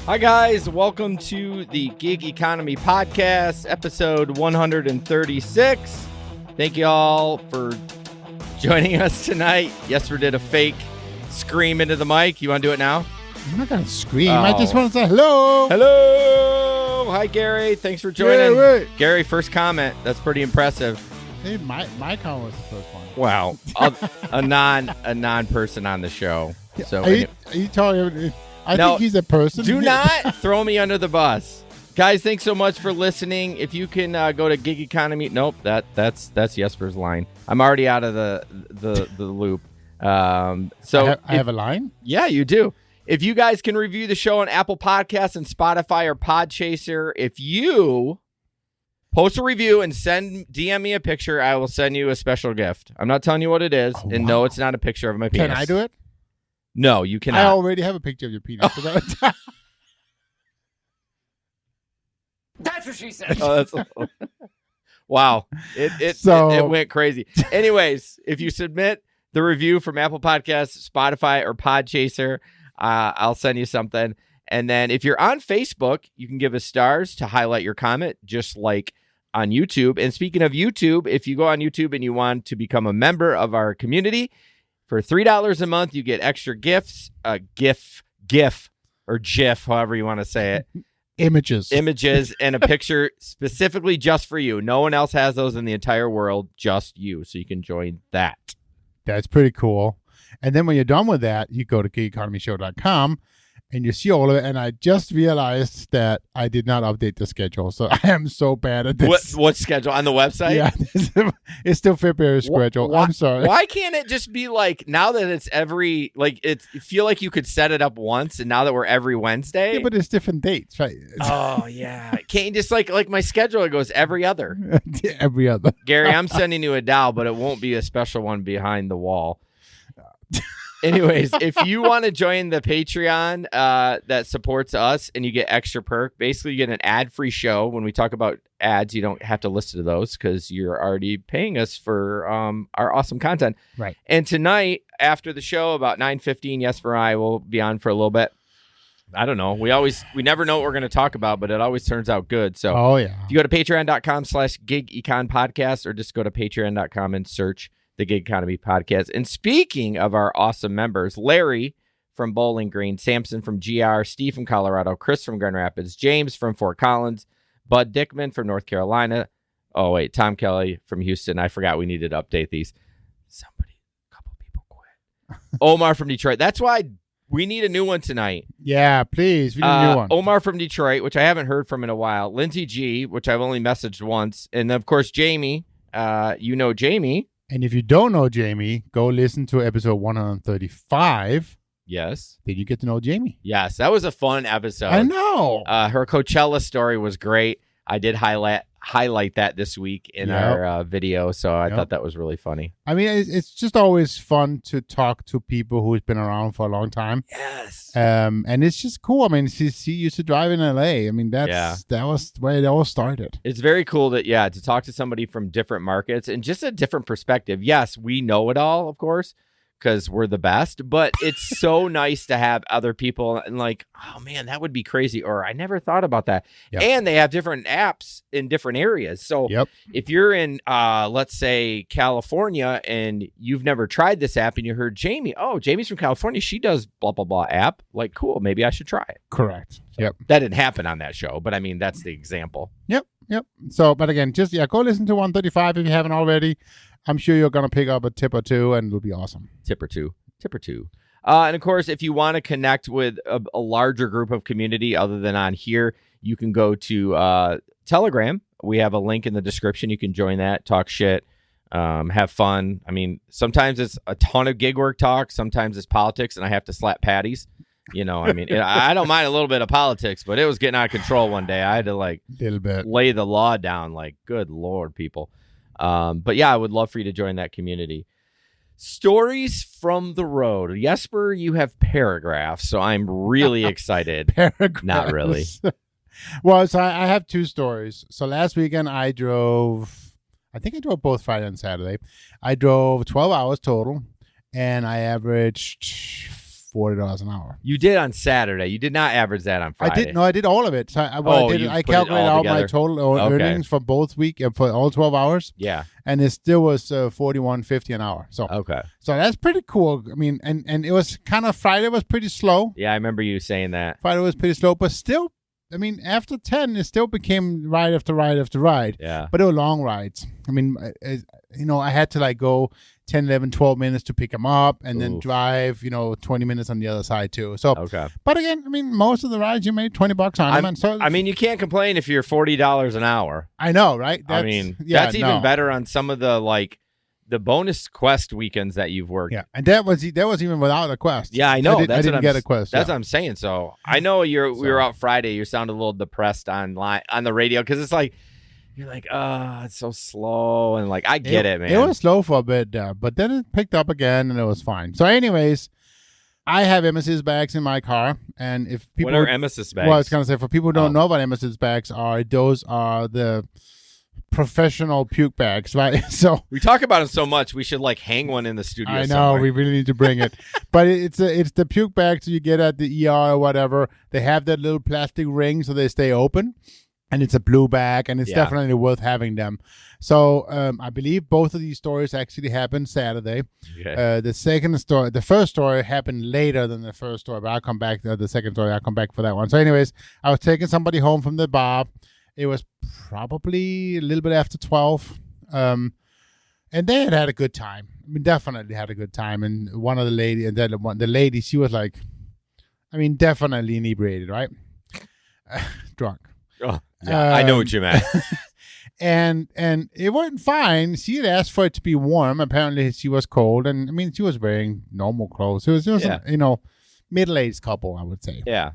Hi, guys. Welcome to the Gig Economy Podcast, episode 136. Thank you all for joining us tonight. Jesper did a fake scream into the mic. You want to do it now? I'm not going to scream. I just want to say hello. Hello. Hi, Gary. Thanks for joining. Gary. Gary, first comment. That's pretty impressive. Hey, my comment was the first one. Wow. a non-person on the show. So Are you telling I No, think he's a person. do not throw me under the bus. Guys, thanks so much for listening. If you can go to Gig Economy. Nope, that's Jesper's line. I'm already out of the loop. So I have a line? Yeah, you do. If you guys can review the show on Apple Podcasts and Spotify or Podchaser, if you post a review and DM me a picture, I will send you a special gift. I'm not telling you what it is. And no, it's not a picture of my penis. Can I do it? No, you cannot. I already have a picture of your penis. That's what she said. Wow. It went crazy. Anyways, if you submit the review from Apple Podcasts, Spotify, or Podchaser, I'll send you something. And then if you're on Facebook, you can give us stars to highlight your comment, just like on YouTube. And speaking of YouTube, if you go on YouTube and you want to become a member of our community, for $3 a month, you get extra gifts, GIF, or GIF, however you want to say it. Images, and a picture specifically just for you. No one else has those in the entire world, just you. So you can join that. That's pretty cool. And then when you're done with that, you go to gigeconomyshow.com and you see all of it. And I just realized that I did not update the schedule. So I am so bad at this. What schedule? On the website? Yeah, it's still February's schedule. I'm sorry. Why can't it just be like, now that it's you feel like you could set it up once, and now that we're every Wednesday? Yeah, but it's different dates, right? Oh, yeah. Can't you just like my schedule, it goes every other. Every other. Gary, I'm sending you a doll, but it won't be a special one behind the wall. Anyways, if you want to join the Patreon that supports us and you get extra perk, basically you get an ad-free show. When we talk about ads, you don't have to listen to those because you're already paying us for our awesome content. Right. And tonight, after the show, about 9:15, Jesper and I will be on for a little bit. I don't know. We never know what we're going to talk about, but it always turns out good. So if you go to patreon.com/gigeconpodcast or just go to patreon.com and search the Gig Economy Podcast. And speaking of our awesome members, Larry from Bowling Green, Samson from GR, Steve from Colorado, Chris from Grand Rapids, James from Fort Collins, Bud Dickman from North Carolina. Oh, wait, Tom Kelly from Houston. I forgot we needed to update these. A couple people quit. Omar from Detroit. That's why we need a new one tonight. Yeah, please. We need a new one. Omar from Detroit, which I haven't heard from in a while. Lindsay G, which I've only messaged once. And, of course, Jamie. Jamie. And if you don't know Jamie, go listen to episode 135. Yes. Then you get to know Jamie. Yes, that was a fun episode. I know. Her Coachella story was great. I did highlight that this week in our video, so I thought that was really funny. I mean, it's just always fun to talk to people who've been around for a long time. Yes. And it's just cool. I mean, she used to drive in LA. I mean, that was where it all started. It's very cool to talk to somebody from different markets and just a different perspective. Yes, we know it all, of course, because we're the best, but it's so nice to have other people and like, oh man, that would be crazy. Or I never thought about that. Yep. And they have different apps in different areas. So if you're in, let's say California and you've never tried this app and you heard Jamie's from California. She does blah, blah, blah app. Like, cool. Maybe I should try it. Correct. So that didn't happen on that show, but I mean, that's the example. Yep. So, but again, just, go listen to 135 if you haven't already. I'm sure you're going to pick up a tip or two, and it'll be awesome. Tip or two. And, of course, if you want to connect with a larger group of community other than on here, you can go to Telegram. We have a link in the description. You can join that, talk shit, have fun. I mean, sometimes it's a ton of gig work talk. Sometimes it's politics, and I have to slap patties. I mean, I don't mind a little bit of politics, but it was getting out of control one day. I had to, lay the law down. Like, good Lord, people. But yeah, I would love for you to join that community. Stories from the road. Jesper, you have paragraphs, so I'm really excited. Paragraphs. Not really. Well, so I have two stories. So last weekend I drove both Friday and Saturday. I drove 12 hours total, and I averaged $40 an hour. You did on Saturday. You did not average that on Friday. I did all of it. So I calculated out my total earnings for both week for all 12 hours. Yeah. And it still was $41.50 an hour. So So that's pretty cool. I mean, and it was kind of Friday was pretty slow. Yeah, I remember you saying that. Friday was pretty slow, but still, I mean, after 10, it still became ride after ride after ride. Yeah. But they were long rides. I mean, I had to like go 10, 11, 12 minutes to pick them up and then drive, 20 minutes on the other side too. So, but again, I mean, most of the rides you made $20 on them. And so, I mean, you can't complain if you're $40 an hour. I know, right? That's even better on some of the bonus quest weekends that you've worked. Yeah, and that was even without a quest. Yeah, I know. I didn't get a quest. That's what I'm saying. So I know we were out Friday. You sounded a little depressed on the radio because it's like you're like, it's so slow, and like I get it, man. It was slow for a bit, but then it picked up again, and it was fine. So, anyways, I have emesis bags in my car, and if people what are emesis bags? Well, I was gonna say for people who don't know what emesis bags are, those are the professional puke bags, right? So we talk about it so much, we should like hang one in the studio. I know somewhere. We really need to bring it, but it's the puke bags you get at the ER or whatever. They have that little plastic ring so they stay open, and it's a blue bag, and it's definitely worth having them. So I believe both of these stories actually happened Saturday. Okay. The first story happened later than the first story, but I'll come back to the second story. I'll come back for that one. So, anyways, I was taking somebody home from the bar. It was probably a little bit after 12. And they had a good time. I mean, definitely had a good time. And one of the lady, she was like, I mean, definitely inebriated, right? Drunk. Oh, yeah, I know what you meant. and it wasn't fine. She had asked for it to be warm. Apparently, she was cold. And I mean, she was wearing normal clothes. It was just, middle-aged couple, I would say. Yeah.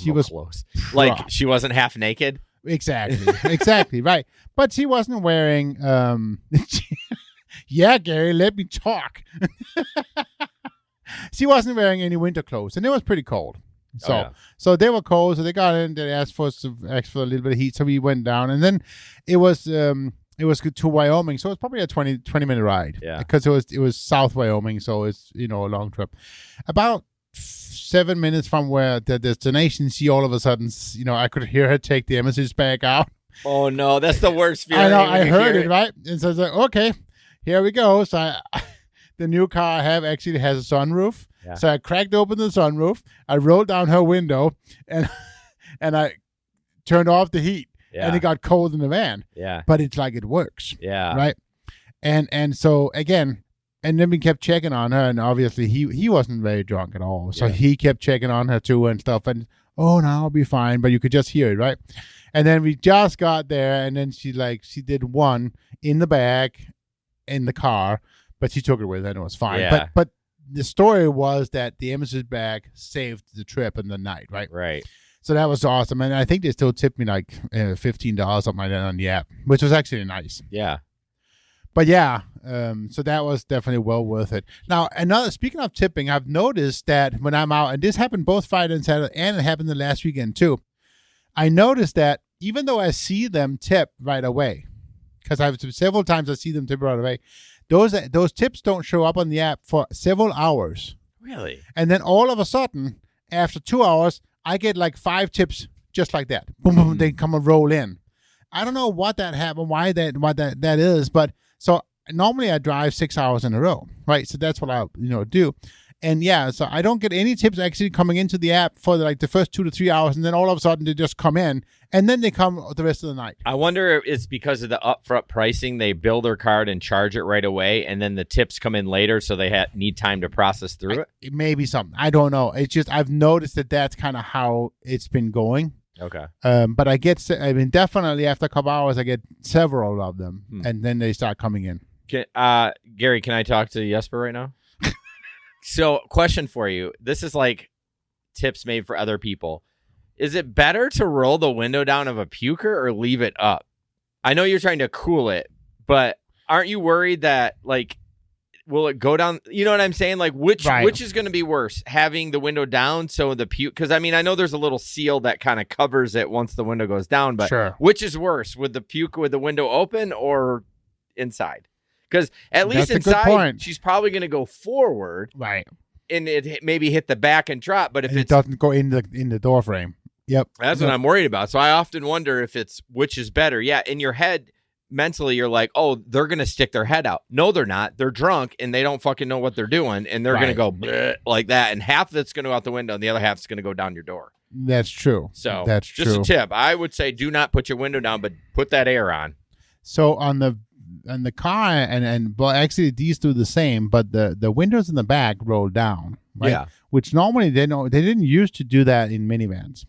She was close. Like, she wasn't half naked? Exactly, right. But she wasn't wearing, yeah, Gary, let me talk. She wasn't wearing any winter clothes, and it was pretty cold. So they were cold, so they got in, they asked for a little bit of heat, so we went down, and then it was to Wyoming, so it was probably a 20-minute ride. Yeah. Because it was South Wyoming, so it's, a long trip. About 7 minutes from where the destination, she all of a sudden, I could hear her take the emesis bag out. Oh no, that's the worst feeling. I know, I heard it, right? And so I was like, okay, here we go. So the new car I have actually has a sunroof. Yeah. So I cracked open the sunroof. I rolled down her window and I turned off the heat. Yeah. And it got cold in the van. Yeah. But it's like it works. Yeah. Right. And so again, and then we kept checking on her, and obviously he wasn't very drunk at all. So he kept checking on her too and stuff. And no, I'll be fine. But you could just hear it, right? And then we just got there, and then she did one in the bag in the car, but she took it with her, and it was fine. Yeah. But the story was that the emesis bag saved the trip and the night, right? Right. So that was awesome, and I think they still tipped me like $15 something like that on the app, which was actually nice. Yeah. But yeah, so that was definitely well worth it. Now, speaking of tipping, I've noticed that when I'm out, and this happened both Friday and Saturday, and it happened the last weekend too. I noticed that even though I see them tip right away, because several times I see them tip right away, those tips don't show up on the app for several hours. Really? And then all of a sudden, after 2 hours, I get like 5 tips just like that. Boom, boom, they come and roll in. I don't know what that happened, what that is, but so normally I drive 6 hours in a row, right? So that's what I do. And yeah, so I don't get any tips actually coming into the app for like the first 2 to 3 hours, and then all of a sudden they just come in, and then they come the rest of the night. I wonder if it's because of the upfront pricing. They bill their card and charge it right away, and then the tips come in later, so they need time to process through it. It may be something. I don't know. It's just I've noticed that's kind of how it's been going. Okay. But definitely after a couple hours, I get several of them, and then they start coming in. Gary, can I talk to Jesper right now? So, question for you. This is like tips made for other people. Is it better to roll the window down of a puker or leave it up? I know you're trying to cool it, but aren't you worried that, like, will it go down? You know what I'm saying? Like, which is going to be worse? Having the window down so the puke... Because, I mean, I know there's a little seal that kind of covers it once the window goes down, but which is worse? Would the puke with the window open or inside? Because at least inside, she's probably going to go forward. Right. and it maybe hit the back and drop. But if it doesn't go in the door frame. Yep. That's what I'm worried about. So I often wonder if it's which is better. Yeah, in your head, mentally, you're like, oh, they're going to stick their head out. No, they're not. They're drunk, and they don't fucking know what they're doing, and they're going to go bleh, like that, and half of it's going to go out the window, and the other half is going to go down your door. That's true. So that's just true. a tip. I would say do not put your window down, but put that air on. So on the car, and well, actually, these do the same, but the windows in the back roll down, right? Yeah. Which normally they didn't used to do that in minivans.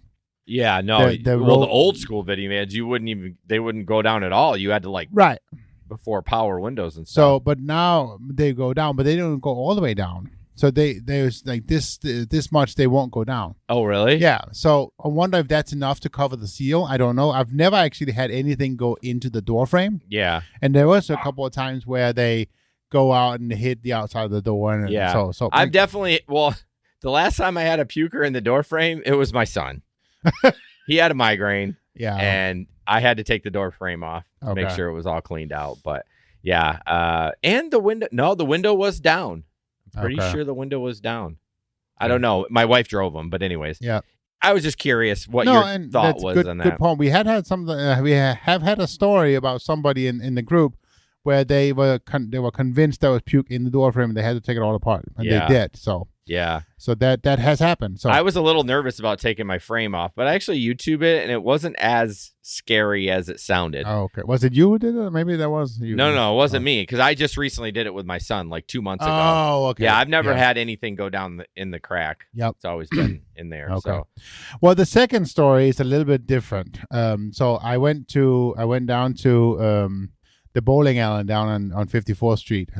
Yeah, no. The old school minivans, they wouldn't go down at all. You had to right before power windows and stuff. So, but now they go down, but they don't go all the way down. So there's like this much they won't go down. Oh, really? Yeah. So I wonder if that's enough to cover the seal. I don't know. I've never actually had anything go into the door frame. Yeah. And there was a couple of times where they go out and hit the outside of the door. And yeah. So I've definitely the last time I had a puker in the door frame, it was my son. He had a migraine. Yeah. And I had to take the door frame off to make sure it was all cleaned out. But yeah. And the window was down. Pretty sure the window was down. I don't know. My wife drove them, but anyways. Yeah. I was just curious what your thought was on that. Good point. We have had a story about somebody in the group where they were convinced there was puke in the door frame and they had to take it all apart, and they did. So yeah. So that has happened. So I was a little nervous about taking my frame off, but I actually YouTube it, and it wasn't as scary as it sounded. Oh, okay. Was it you who did it? Maybe that was you. No, it wasn't me, because I just recently did it with my son like 2 months ago. Oh, okay. Yeah, I've never had anything go down in the crack. Yep. It's always been in there. Okay. So. Well, the second story is a little bit different. So I went down to the bowling alley down on 54th Street.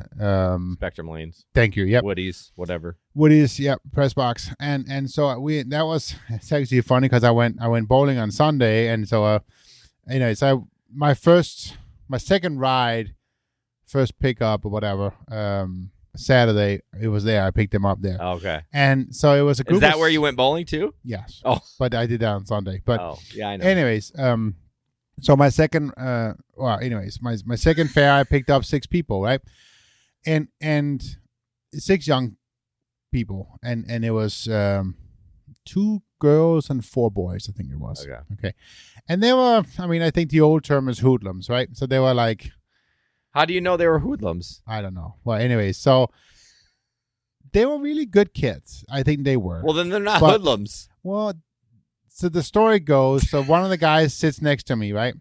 Spectrum Lanes. Thank you. Yep. Woody's, whatever. Woody's, yep. Press box, and so it's actually funny because I went bowling on Sunday, and so my second ride, first pickup or whatever. Saturday it was there. I picked him up there. Okay. And so it was a group. Is that where you went bowling too? Yes. Oh, but I did that on Sunday. But yeah, I know. anyways, so my second, my second fair, I picked up 6 people, right, and 6 young people, and it was 2 girls and 4 boys, I think it was. Okay, and they were, I think the old term is hoodlums, right? So they were like, how do you know they were hoodlums? I don't know. Well, anyways, so they were really good kids. I think they were. Well, then they're not hoodlums. Well. So the story goes, so one of the guys sits next to me, right?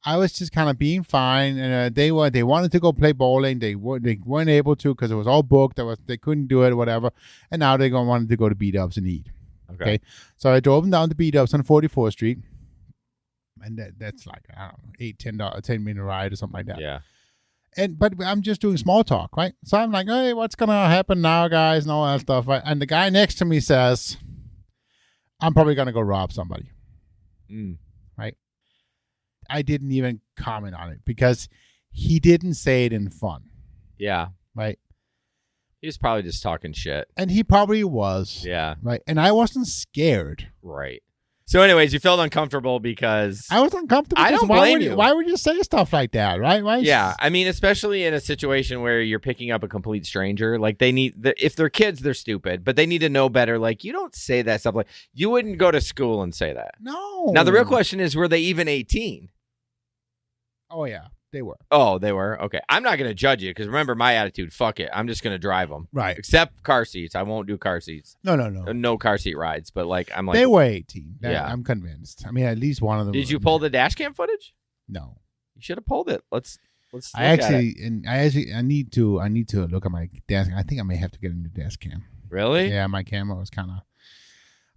I was just kind of being fine, and they wanted to go play bowling. They weren't able to because it was all booked. They couldn't do it, whatever. And now they wanted to go to Beat-Ups and eat. Okay. So I drove them down to Beat-Ups on 44th Street, and that's like, I don't know, 10-minute ride or something like that. Yeah. But I'm just doing small talk, right? So I'm like, hey, what's gonna happen now, guys, and all that stuff, right? And the guy next to me says, I'm probably going to go rob somebody. Right? I didn't even comment on it because he didn't say it in fun. Yeah. Right? He was probably just talking shit. And he probably was. Yeah. Right? And I wasn't scared. Right. So anyways, you felt uncomfortable because... I was uncomfortable. I don't blame you. Why would you say stuff like that, right? Yeah. Especially in a situation where you're picking up a complete stranger. Like, if they're kids, they're stupid, but they need to know better. Like, you don't say that stuff. Like, you wouldn't go to school and say that. No. Now, the real question is, were they even 18? Oh, yeah. They were. Oh, they were? Okay. I'm not going to judge you because remember my attitude. Fuck it. I'm just going to drive them. Right. Except car seats. I won't do car seats. No. No car seat rides. But I'm like. They were 18. Yeah. I'm convinced. At least one of them. Did you pull the dash cam footage? No. You should have pulled it. Let's I need to look at my desk. I think I may have to get a new desk cam. Really? Yeah, my camera was kind of.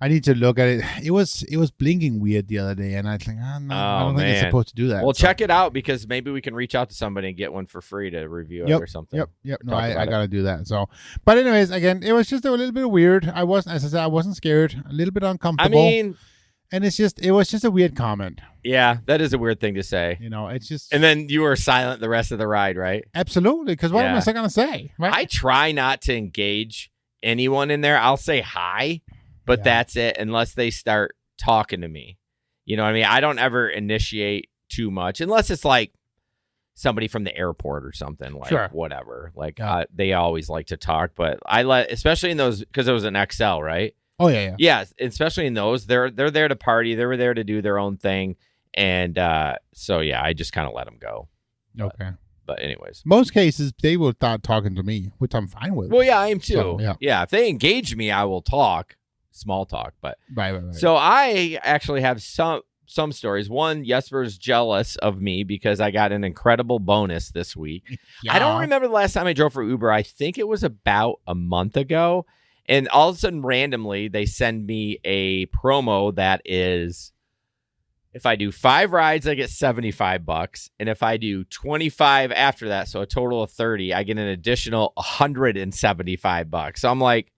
I need to look at it. It was blinking weird the other day, and I think, I don't think it's supposed to do that. Well, check it out because maybe we can reach out to somebody and get one for free to review it or something. Yep. No, I got to do that. So, but anyways, again, it was just a little bit weird. As I said, I wasn't scared. A little bit uncomfortable. And it was just a weird comment. Yeah, that is a weird thing to say. It's just. And then you were silent the rest of the ride, right? Absolutely, because what am I going to say? Right? I try not to engage anyone in there. I'll say hi. But that's it, unless they start talking to me. You know what I mean? I don't ever initiate too much, unless it's like, somebody from the airport or something, like Sure. whatever. Like Yeah. they always like to talk, but especially in those, because it was an XL, right? Oh yeah. Yeah, especially in those, they're there to party. They were there to do their own thing, and so yeah, I just kind of let them go. Okay. But anyways, Most cases they will start talking to me, which I'm fine with. well, yeah, I am too. So, yeah. If they engage me, I will talk, small talk. But Right. so I actually have some stories. One, Jesper's jealous of me because I got an incredible bonus this week. Yeah. I don't remember the last time I drove for Uber. I think it was about a month ago. And all of a sudden, randomly, they send me a promo that is, if I do 5 rides, I get $75. And if I do 25 after that, so a total of 30, I get an additional $175. So I'm like,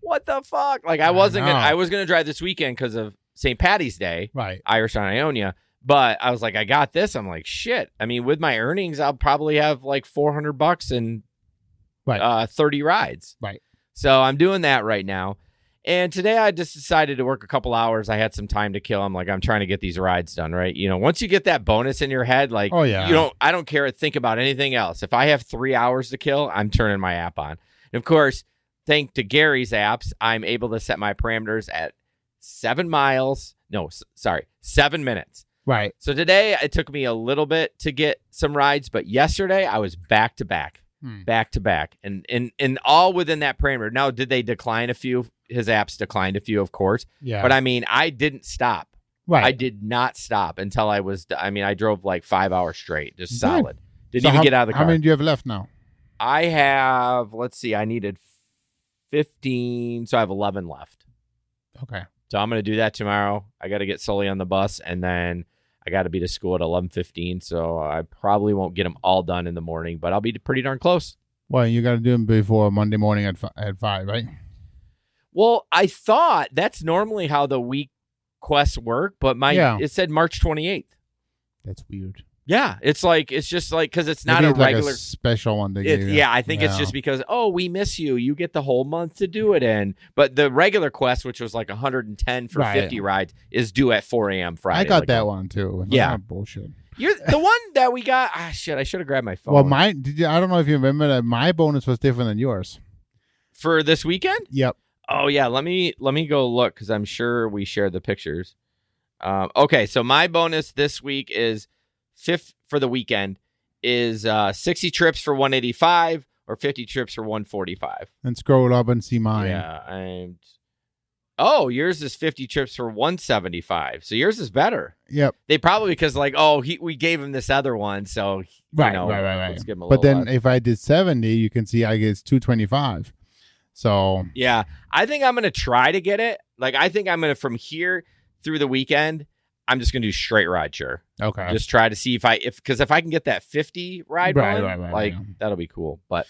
what the fuck? Like, I was going to drive this weekend because of St. Patty's Day, Right. Irish on Ionia. But I was like, I got this. I'm like, shit. I mean, with my earnings, I'll probably have like $400 and 30 rides. Right. So I'm doing that right now. And today I just decided to work a couple hours. I had some time to kill. I'm like, I'm trying to get these rides done, right? You know, once you get that bonus in your head, like, Oh, yeah. I don't care. Think about anything else. If I have 3 hours to kill, I'm turning my app on. And of course, thanks to Gary's apps, I'm able to set my parameters at 7 miles. No, sorry, 7 minutes. Right. So today it took me a little bit to get some rides, but yesterday I was back to back. Back to back, and all within that parameter. Now, did they decline a few? His apps declined a few, of course. Yeah. But I mean, I didn't stop. Right. I did not stop until I was. I mean, I drove like 5 hours straight, just Good. solid. Didn't even get out of the car. How many do you have left now? I have. Let's see. I needed 15, so I have 11 left. Okay. So I'm gonna do that tomorrow. I got to get Sully on the bus, and then I got to be to school at 11:15. So I probably won't get them all done in the morning, but I'll be pretty darn close. Well, you got to do them before Monday morning at 5, right? Well, I thought that's normally how the week quests work, but it said March 28th. That's weird. Yeah, it's just like because it's not Maybe a it's like regular special one. They gave you. Yeah, I think it's just because we miss you. You get the whole month to do it in. But the regular quest, which was like 110 for 50 rides, is due at 4 a.m. Friday. I got that one too. Yeah, bullshit. You're the one that we got. Shit! I should have grabbed my phone. Well, mine. I don't know if you remember that my bonus was different than yours for this weekend. Yep. Oh yeah, let me go look because I'm sure we shared the pictures. Okay, so my bonus this week is for the weekend is 60 trips for 185 or 50 trips for 145. And scroll up and see mine. Yeah, yours is 50 trips for 175. So yours is better. Yep. They probably because we gave him this other one, so right. Let's give him a but little then less. if I did 70, you can see I get 225. So yeah, I think I'm gonna try to get it. Like I think I'm gonna from here through the weekend. I'm just gonna do straight ride share. Okay. Just try to see if I can get that 50 ride right, that'll be cool. But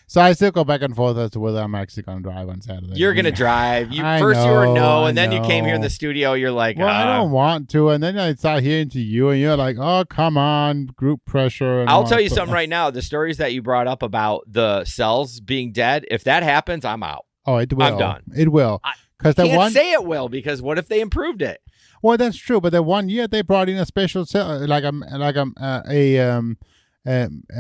so I still go back and forth as to whether I'm actually gonna drive on Saturday. You're gonna drive. You were no, and then you came here in the studio. You're like, well, I don't want to, and then I start hearing to you, and you're like, oh, come on, group pressure. And I'll tell you something right now. The stories that you brought up about the cells being dead, if that happens, I'm out. Oh, it will. I'm done. It will. Because can't say it will because what if they improved it? Well, that's true. But the one year they brought in a special cell, like a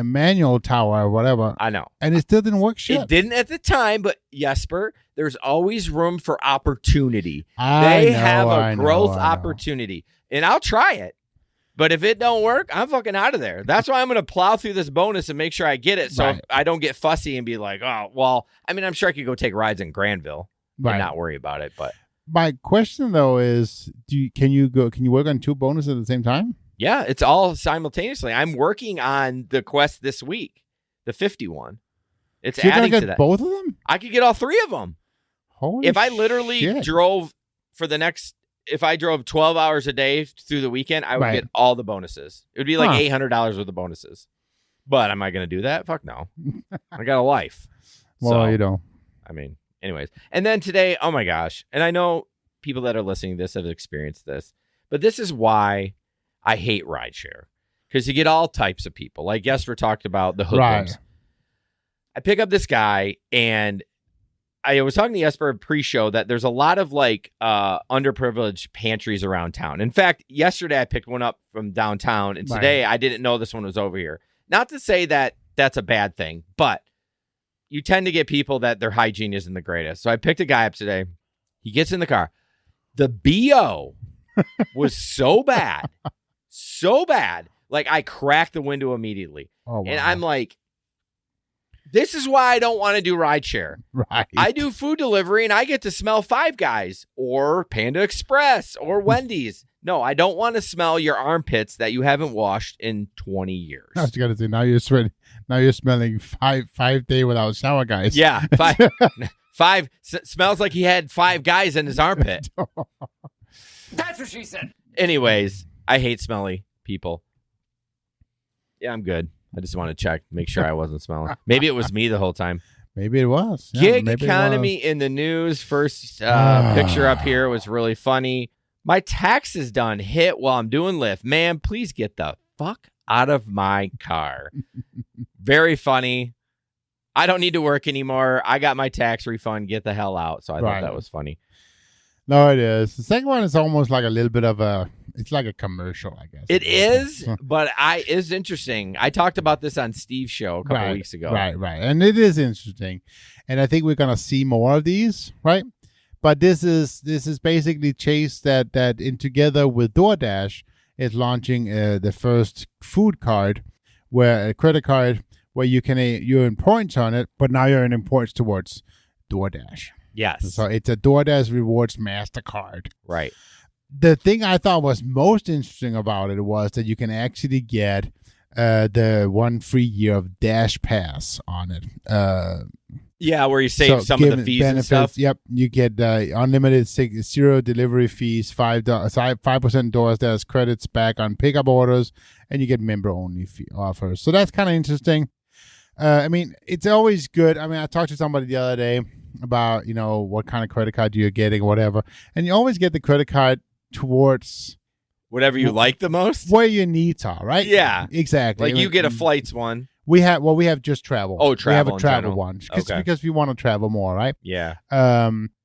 manual tower or whatever. I know, and it still didn't work. Shit, it didn't at the time. But Jesper, there's always room for opportunity. They have a growth opportunity, and I'll try it. But if it don't work, I'm fucking out of there. That's why I'm going to plow through this bonus and make sure I get it, so I don't get fussy and be like, oh, well. I mean, I'm sure I could go take rides in Granville and not worry about it. But my question though is, can you work on 2 bonuses at the same time? Yeah, it's all simultaneously. I'm working on the quest this week, the 51. It's adding to that. Both of them? I could get all 3 of them. Holy if I literally drove if I drove 12 hours a day through the weekend, I would get all the bonuses. It would be like $800 worth of bonuses. But am I going to do that? Fuck no. I got a life. Well, you know. I mean, anyways. And then today, oh my gosh. And I know people that are listening to this have experienced this, but this is why I hate rideshare. Because you get all types of people. Like Jesper talked about the hoodlums. Right. I pick up this guy and I was talking to Jesper pre-show that there's a lot of underprivileged pantries around town. In fact, yesterday I picked one up from downtown, and today I didn't know this one was over here. Not to say that that's a bad thing, but you tend to get people that their hygiene isn't the greatest. So I picked a guy up today. He gets in the car. The BO was so bad. Like, I cracked the window immediately. Oh, wow. And I'm like, this is why I don't want to do rideshare. Right. I do food delivery, and I get to smell Five Guys or Panda Express or Wendy's. No, I don't want to smell your armpits that you haven't washed in 20 years. I was gonna say now you're smelling five day without shower, guys. Yeah, five smells like he had 5 guys in his armpit. That's what she said. Anyways, I hate smelly people. Yeah, I'm good. I just want to check, make sure I wasn't smelling. Maybe it was me the whole time. Maybe it was. Yeah, Gig maybe economy in the news. First picture up here was really funny. My tax is done. Hit while I'm doing Lyft. Man, please get the fuck out of my car. Very funny. I don't need to work anymore. I got my tax refund. Get the hell out. So I thought that was funny. No, it is. The second one is almost like a little bit of it's like a commercial, I guess. It is, but it's interesting. I talked about this on Steve's show a couple weeks ago. Right. And it is interesting. And I think we're going to see more of these, right? But this is basically Chase that in together with DoorDash is launching the first food card, where a credit card where you can you earn points on it, but now you're earning points towards DoorDash. Yes. So it's a DoorDash Rewards MasterCard. Right. The thing I thought was most interesting about it was that you can actually get the 1 free year of Dash Pass on it. Yeah, where you save some of the fees benefits, and stuff. Yep, you get unlimited 0 delivery fees, $5 DoorDash credits back on pickup orders, and you get member-only offers. So that's kind of interesting. I mean, it's always good. I mean, I talked to somebody the other day about, what kind of credit card you're getting or whatever. And you always get the credit card towards whatever you like the most, where your needs are, right? Yeah, exactly. Like you get a flights one. We have just travel. Oh, travel. We have a travel one because we want to travel more, right? Yeah.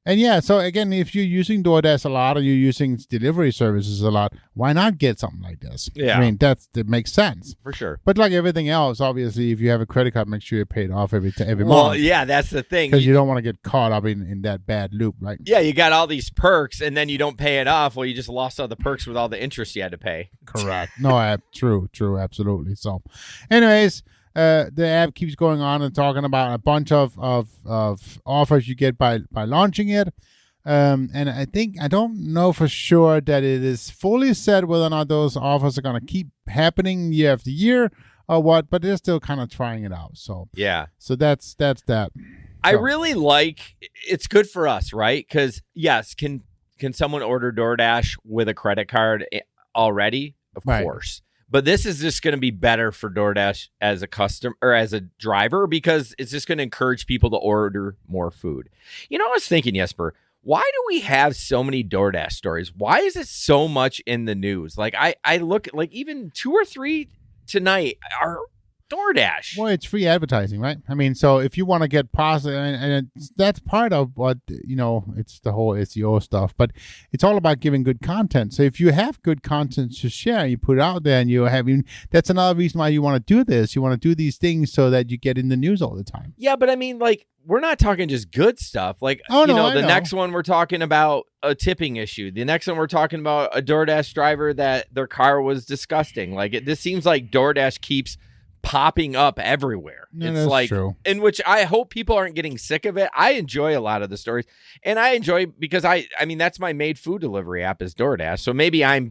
And yeah, so again, if you're using DoorDash a lot or you're using delivery services a lot, why not get something like this? Yeah. I mean, that makes sense. For sure. But like everything else, obviously, if you have a credit card, make sure you pay it off every month. Well, yeah, that's the thing. Because you don't want to get caught up in that bad loop, right? Yeah, you got all these perks, and then you don't pay it off. Well, you just lost all the perks with all the interest you had to pay. Correct. No, true, absolutely. So, anyways, the app keeps going on and talking about a bunch of offers you get by launching it. And I don't know for sure that it is fully set whether or not those offers are going to keep happening year after year or what, but they're still kind of trying it out. So yeah. So that's that. So. I really it's good for us, right? Because yes, can someone order DoorDash with a credit card already? Of course. But this is just going to be better for DoorDash as a customer or as a driver because it's just going to encourage people to order more food. I was thinking, Jesper, why do we have so many DoorDash stories? Why is it so much in the news? Like I look like even 2 or 3 tonight are DoorDash. Well, it's free advertising, right? I mean, so if you want to get positive, and that's part of what, it's the whole SEO stuff, but it's all about giving good content. So if you have good content to share, you put it out there and you're having, that's another reason why you want to do this. You want to do these things so that you get in the news all the time. Yeah, but I mean, like, we're not talking just good stuff. Like, the next one we're talking about a tipping issue. The next one we're talking about a DoorDash driver that their car was disgusting. Like, this seems like DoorDash keeps popping up everywhere. Yeah, it's that's like, true. In which I hope people aren't getting sick of it. I enjoy a lot of the stories, and I enjoy because I mean that's my made food delivery app is DoorDash. So maybe I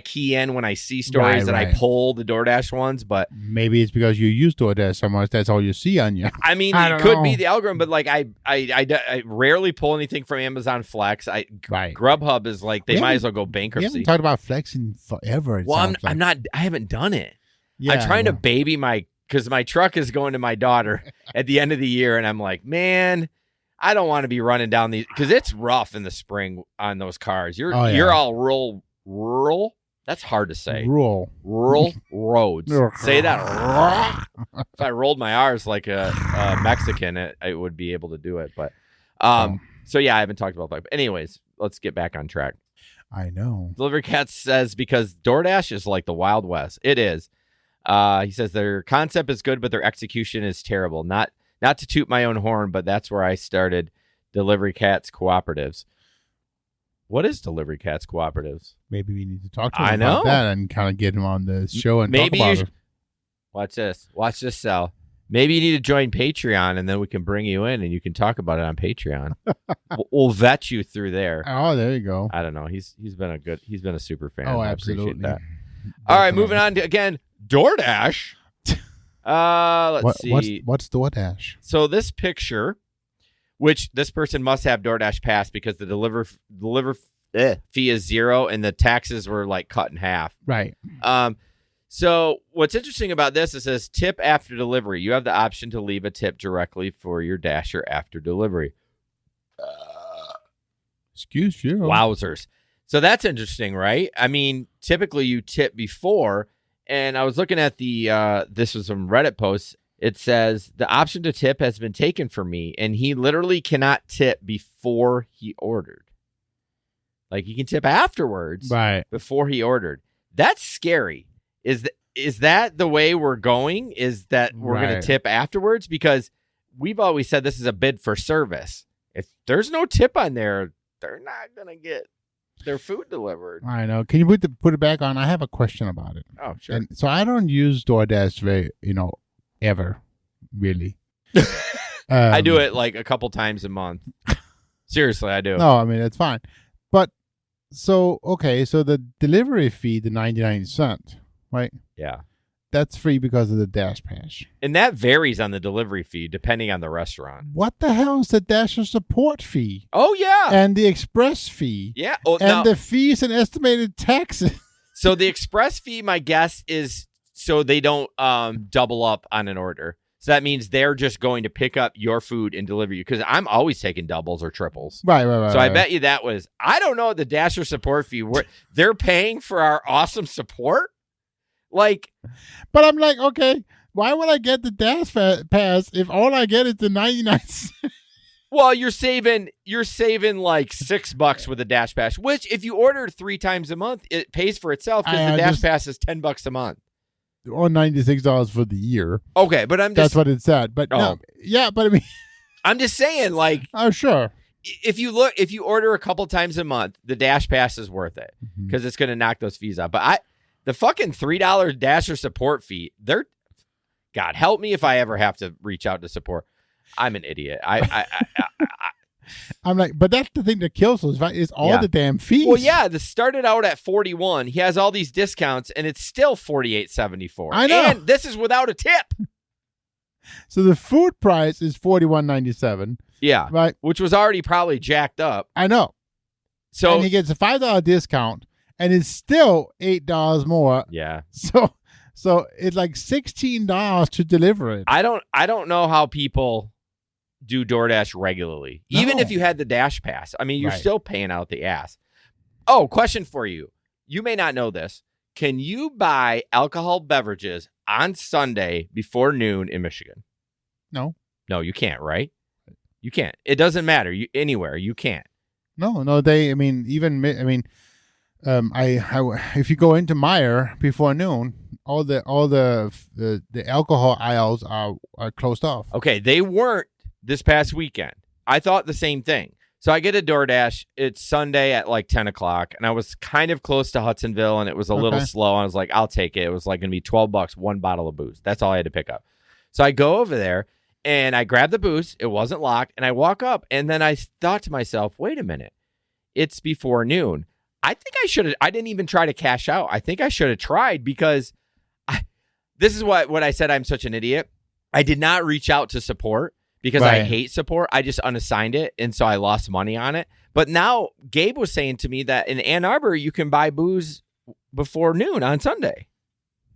key in when I see stories and I pull the DoorDash ones, but maybe it's because you use DoorDash so much that's all you see on you. I mean, it could be the algorithm, but like I rarely pull anything from Amazon Flex. Grubhub is like they might as well go bankruptcy. We haven't talked about Flex in forever. Well, I haven't done it. Yeah, I'm trying to baby because my truck is going to my daughter at the end of the year, and I'm like, man, I don't want to be running down these because it's rough in the spring on those cars. You're all rural. That's hard to say. Rural roads. Say that. If I rolled my R's like a Mexican, I would be able to do it. But so yeah, I haven't talked about that. But anyways, let's get back on track. I know. Delivery Cat says because DoorDash is like the Wild West. It is. He says their concept is good, but their execution is terrible. Not to toot my own horn, but that's where I started Delivery Cats Cooperatives. What is Delivery Cats Cooperatives? Maybe we need to talk to him about that and kind of get him on the show and maybe talk about it. Watch this. Watch this, Sal. Maybe you need to join Patreon, and then we can bring you in, and you can talk about it on Patreon. We'll vet you through there. Oh, there you go. I don't know. He's been a super fan. Oh, I absolutely. appreciate that. All right, moving on to, again, DoorDash. Let's see. What's DoorDash? So this picture, which this person must have DoorDash Pass because the deliver fee is $0 and the taxes were like cut in half. Right. So what's interesting about this, it says tip after delivery. You have the option to leave a tip directly for your Dasher after delivery. Excuse you. Wowzers. So that's interesting, right? I mean, typically you tip before, and I was looking at this was some Reddit posts. It says the option to tip has been taken from me, and he literally cannot tip before he ordered. Like he can tip afterwards, right? Before he ordered. That's scary. Is that the way we're going? Is that we're going to tip afterwards? Because we've always said this is a bid for service. If there's no tip on there, they're not going to get their food delivered. I know. Can you put it back on? I have a question about it. Oh, sure. And so I don't use DoorDash ever, really. I do it like a couple times a month. Seriously, I do. No, I mean, it's fine. But so the delivery fee, the 99 cents, right? Yeah. That's free because of the Dash Pass. And that varies on the delivery fee depending on the restaurant. What the hell is the Dasher support fee? Oh, yeah. And the express fee. Yeah. And the fees and estimated taxes. So the express fee, my guess, is so they don't double up on an order. So that means they're just going to pick up your food and deliver you. Because I'm always taking doubles or triples. Right. So I bet you that was, I don't know, the Dasher support fee. They're paying for our awesome support? Like, but I'm like, okay, why would I get the Dash Pass if all I get is the 99 cents? Well, you're saving like $6 with the Dash Pass, which if you order 3 times a month, it pays for itself because the Dash Pass is $10 a month. Or $96 for the year. Okay, but that's what it said. But no, yeah, but I mean, I'm just saying, like, oh sure. If you order a couple times a month, the Dash Pass is worth it because it's going to knock those fees out. But the fucking $3 Dasher support fee, God help me if I ever have to reach out to support. I'm an idiot. I'm like, but that's the thing that kills us, right? Is all the damn fees. Well, yeah, this started out at $41. He has all these discounts, and it's still $48.74. I know. And this is without a tip. So the food price is $41.97. Yeah, right. Which was already probably jacked up. I know. So and he gets a $5 discount. And it's still $8 more. Yeah. So it's like $16 to deliver it. I don't know how people do DoorDash regularly. No. Even if you had the Dash Pass. I mean, you're still paying out the ass. Oh, question for you. You may not know this. Can you buy alcohol beverages on Sunday before noon in Michigan? No. No, you can't, right? You can't. It doesn't matter. Anywhere, you can't. No, if you go into Meijer before noon, all the alcohol aisles are closed off. Okay, they weren't this past weekend. I thought the same thing. So I get a DoorDash. It's Sunday at like 10 o'clock, and I was kind of close to Hudsonville, and it was a little slow. I was like, I'll take it. It was like going to be $12, one bottle of booze. That's all I had to pick up. So I go over there, and I grab the booze. It wasn't locked, and I walk up, and then I thought to myself, wait a minute. It's before noon. I think I didn't even try to cash out. I think I should have tried because this is what I said. I'm such an idiot. I did not reach out to support because I hate support. I just unassigned it. And so I lost money on it. But now Gabe was saying to me that in Ann Arbor, you can buy booze before noon on Sunday.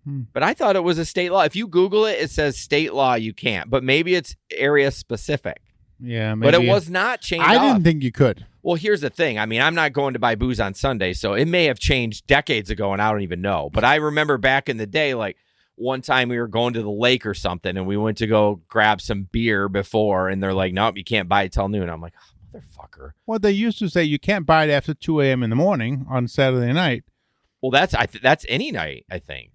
But I thought it was a state law. If you Google it, it says state law, you can't. But maybe it's area specific. Yeah, maybe. But it was not changed. I didn't think you could. Well, here's the thing. I mean, I'm not going to buy booze on Sunday, so it may have changed decades ago, and I don't even know. But I remember back in the day, like one time we were going to the lake or something, and we went to go grab some beer before, and they're like, nope, you can't buy it till noon. I'm like, oh, motherfucker. Well, they used to say you can't buy it after 2 a.m. in the morning on Saturday night. Well, that's any night, I think.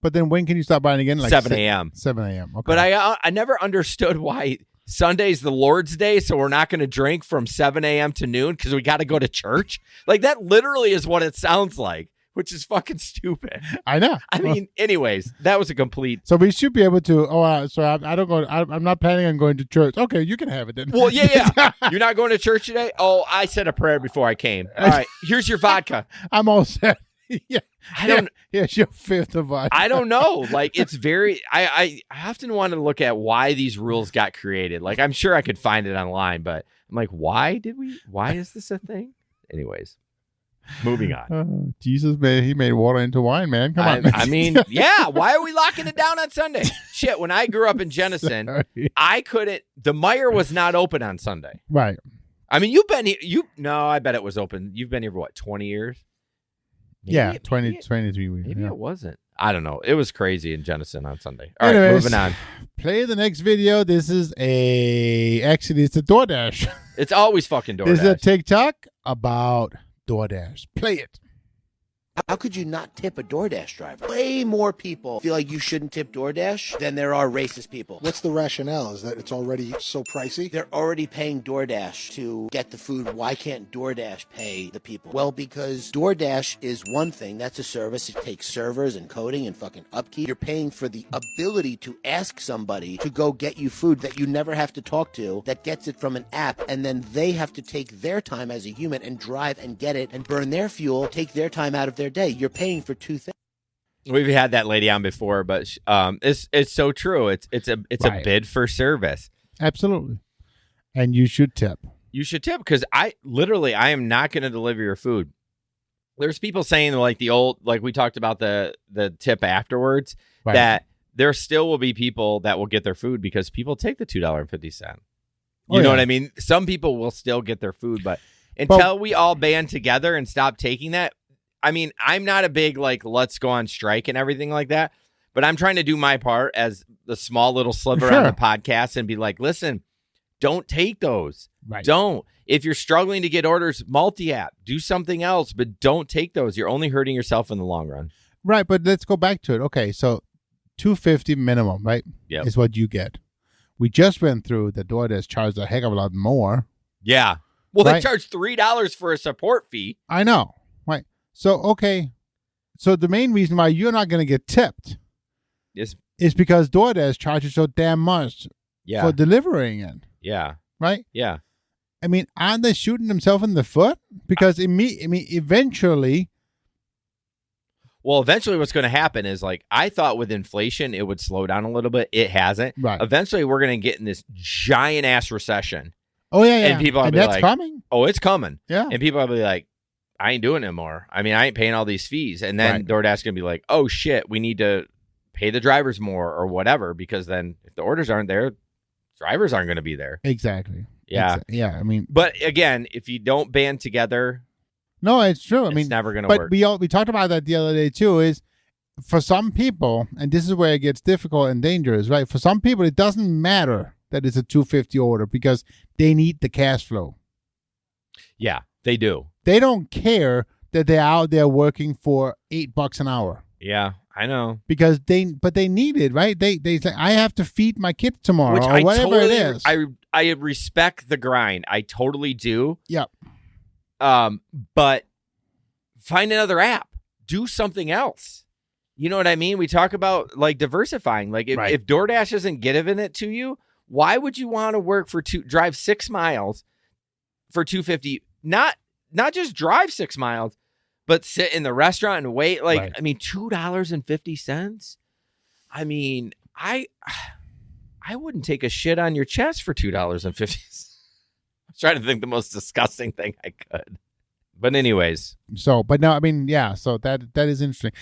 But then when can you stop buying again? Like 7 a.m. 7 a.m. Okay. But I never understood why Sunday's the Lord's Day, so we're not going to drink from 7 a.m. to noon because we got to go to church. Like, that literally is what it sounds like, which is fucking stupid. I know. I mean, anyways, that was a complete. So we should be able to. So I don't go. I'm not planning on going to church. Okay, you can have it then. Well, yeah. You're not going to church today? Oh, I said a prayer before I came. All right, here's your vodka. I'm all set. Yeah. I don't. Here's your fifth of vodka. I don't know. Like, it's very. I often want to look at why these rules got created. Like, I'm sure I could find it online, but I'm like, why is this a thing? Anyways. Moving on. Jesus, man, he made water into wine, man. Come on, man. I mean, yeah. Why are we locking it down on Sunday? Shit, when I grew up in Jenison, I couldn't. The Meijer was not open on Sunday. Right. I mean, you've been here. No, I bet it was open. You've been here for what, 20 years? Maybe 23 weeks. Maybe it wasn't. I don't know. It was crazy in Jenison on Sunday. All Anyways, right, moving on. Play the next video. This is actually, it's a DoorDash. It's always fucking DoorDash. This is a TikTok about DoorDash. Play it. How could you not tip a DoorDash driver? Way more people feel like you shouldn't tip DoorDash than there are racist people. What's the rationale? Is that it's already so pricey? They're already paying DoorDash to get the food. Why can't DoorDash pay the people? Well, because DoorDash is one thing. That's a service. It takes servers and coding and fucking upkeep. You're paying for the ability to ask somebody to go get you food that you never have to talk to, that gets it from an app, and then they have to take their time as a human and drive and get it and burn their fuel, take their time out of their day. You're paying for two things. We've had that lady on before, but it's so true. It's a bid for service. Absolutely. And you should tip. You should tip because I am not going to deliver your food. There's people saying like we talked about the tip afterwards, right, that there still will be people that will get their food because people take the $2.50. You know what I mean? Some people will still get their food, but until we all band together and stop taking that, I mean, I'm not a big, like, let's go on strike and everything like that, but I'm trying to do my part as the small little sliver on the podcast and be like, listen, don't take those. Right. Don't. If you're struggling to get orders, multi-app, do something else, but don't take those. You're only hurting yourself in the long run. Right, but let's go back to it. Okay, so $2.50 minimum, right? Yep. Is what you get. We just went through the DoorDash charged a heck of a lot more. Yeah. Well, right? They charge $3 for a support fee. I know. Right. So, okay. So the main reason why you're not going to get tipped is because DoorDash charges so damn much for delivering it. Yeah. Right? Yeah. I mean, aren't they shooting themselves in the foot? Because eventually. Well, eventually what's going to happen is, like, I thought with inflation it would slow down a little bit. It hasn't. Right. Eventually we're going to get in this giant ass recession. Oh, yeah. And people will be that's like, coming? Oh, it's coming. Yeah. And people will be like, I ain't doing it anymore. I mean, I ain't paying all these fees. And then DoorDash going to be like, oh, shit, we need to pay the drivers more or whatever, because then if the orders aren't there, drivers aren't going to be there. Exactly. Yeah. Yeah, I mean. But again, if you don't band together. No, it's true. It's never going to work. But we talked about that the other day, too, is for some people, and this is where it gets difficult and dangerous, right? For some people, it doesn't matter that it's a $2.50 order because they need the cash flow. Yeah, they do. They don't care that they're out there working for $8 an hour. Yeah, I know. Because they need it, right? They say, I have to feed my kids tomorrow, or whatever it is. I respect the grind. I totally do. Yep. But find another app. Do something else. You know what I mean? We talk about, like, diversifying. Like, if DoorDash isn't giving it to you, why would you want to drive 6 miles for $2.50? Not just drive 6 miles, but sit in the restaurant and wait. Like, I mean, $2.50. I mean, I wouldn't take a shit on your chest for $2.50. I'm trying to think the most disgusting thing I could. But anyways. So, but no, I mean, yeah. So that is interesting.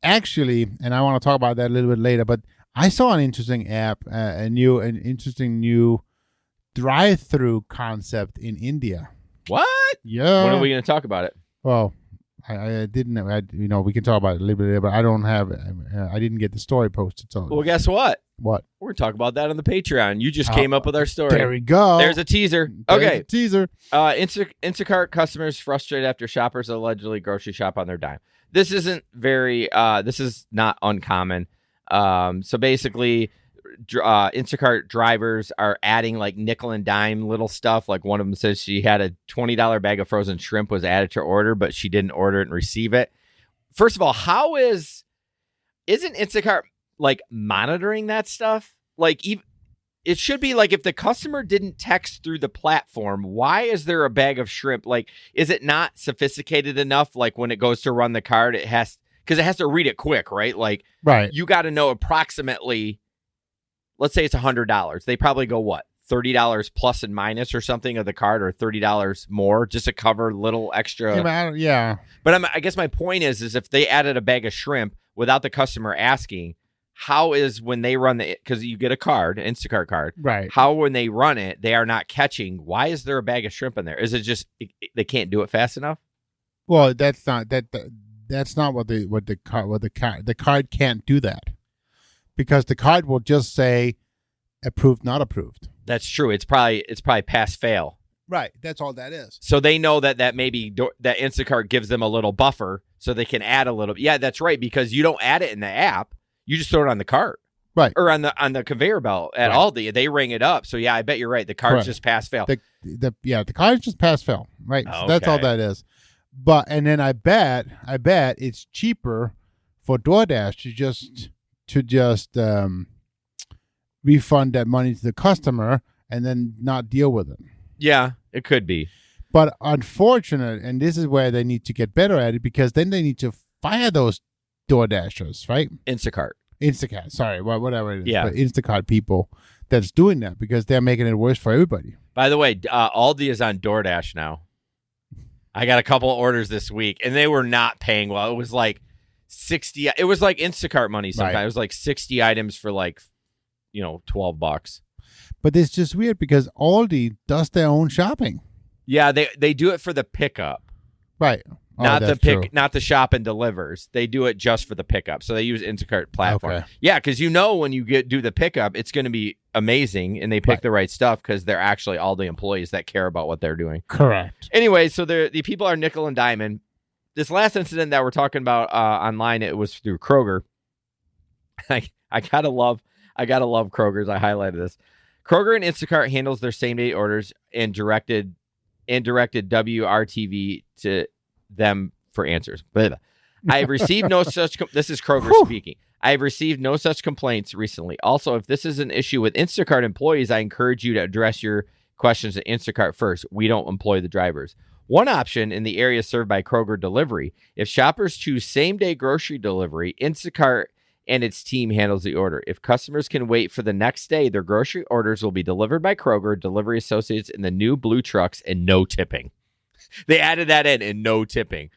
Actually, and I want to talk about that a little bit later, but I saw an interesting app, an interesting new drive-through concept in India. What? Yeah. When are we going to talk about it? Well, I didn't. We can talk about it a little bit later, but I don't have. I didn't get the story posted. So. Well, guess what? What? We're We're talking about that on the Patreon. You just came up with our story. There we go. There's a teaser. There's Okay. a teaser. Instacart customers frustrated after shoppers allegedly grocery shop on their dime. This isn't very. This is not uncommon. So basically, Instacart drivers are adding like nickel and dime little stuff. Like one of them says she had a $20 bag of frozen shrimp was added to her order, but she didn't order it and receive it. First of all, isn't Instacart like monitoring that stuff? Like it should be like if the customer didn't text through the platform, why is there a bag of shrimp? Like, is it not sophisticated enough? Like when it goes to run the card, because it has to read it quick, right? Like, right. You got to know approximately, let's say it's $100. They probably go what? $30 plus and minus or something of the card, or $30 more just to cover little extra. Yeah. But I guess my point is if they added a bag of shrimp without the customer asking, how is when they run because you get a card, Instacart card, right? How when they run it, they are not catching? Why is there a bag of shrimp in there? Is it just they can't do it fast enough? Well, that's not what the card can't do that, because the card will just say approved, not approved. That's true. It's probably pass fail. Right. That's all that is. So they know that maybe that Instacart gives them a little buffer so they can add a little. Yeah, that's right. Because you don't add it in the app. You just throw it on the cart. Right. Or on the conveyor belt at Aldi. They ring it up. So yeah, I bet you're right. The card's just pass fail. The card's just pass fail. Right. Oh, so that's all that is. But and then I bet it's cheaper for DoorDash to just refund that money to the customer and then not deal with it. Yeah, it could be. But unfortunate, and this is where they need to get better at it, because then they need to fire those DoorDashers, right? Instacart. Sorry, whatever it is. Yeah. But Instacart people that's doing that, because they're making it worse for everybody. By the way, Aldi is on DoorDash now. I got a couple of orders this week, and they were not paying well. It was like 60. It was like Instacart money sometimes. Right. It was like 60 items for like, $12. But it's just weird because Aldi does their own shopping. Yeah, they do it for the pickup. Right. Not the shop and delivers. They do it just for the pickup. So they use Instacart platform. Okay. Yeah, because when you do the pickup, it's going to be amazing, and they pick the right stuff because they're actually Aldi employees that care about what they're doing. Correct. Anyway, so the people are nickel and diamond. This last incident that we're talking about online, it was through Kroger. I gotta love Kroger's. I highlighted this. Kroger and Instacart handles their same-day orders and directed WRTV to them for answers. But I have received no such. This is Kroger speaking. I have received no such complaints recently. Also, if this is an issue with Instacart employees, I encourage you to address your questions to Instacart first. We don't employ the drivers. One option in the area served by Kroger Delivery: if shoppers choose same-day grocery delivery, Instacart and its team handles the order. If customers can wait for the next day, their grocery orders will be delivered by Kroger delivery associates in the new blue trucks, and no tipping. They added that in, and no tipping.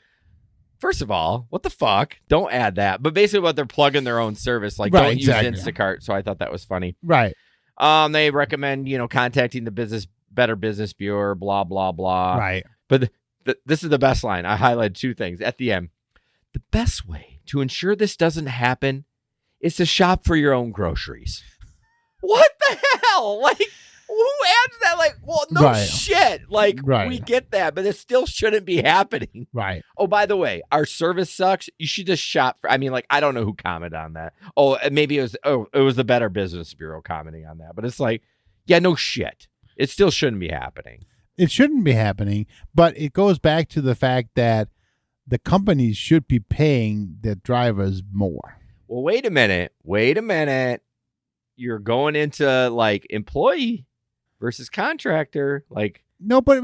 First of all, what the fuck? Don't add that. But basically what they're plugging their own service. Like, don't use Instacart. So I thought that was funny. Right. They recommend, contacting the Better Business Bureau, blah, blah, blah. Right. But this is the best line. I highlighted two things at the end. The best way to ensure this doesn't happen is to shop for your own groceries. What the hell? Like, who adds that? Like, well, no shit. Like, we get that, but it still shouldn't be happening. Right. Oh, by the way, our service sucks. You should just shop for, I don't know who commented on that. Oh, maybe it was the Better Business Bureau commenting on that. But it's like, yeah, no shit. It still shouldn't be happening. It shouldn't be happening, but it goes back to the fact that the companies should be paying their drivers more. Well, wait a minute. You're going into like employee versus contractor. Like, no, but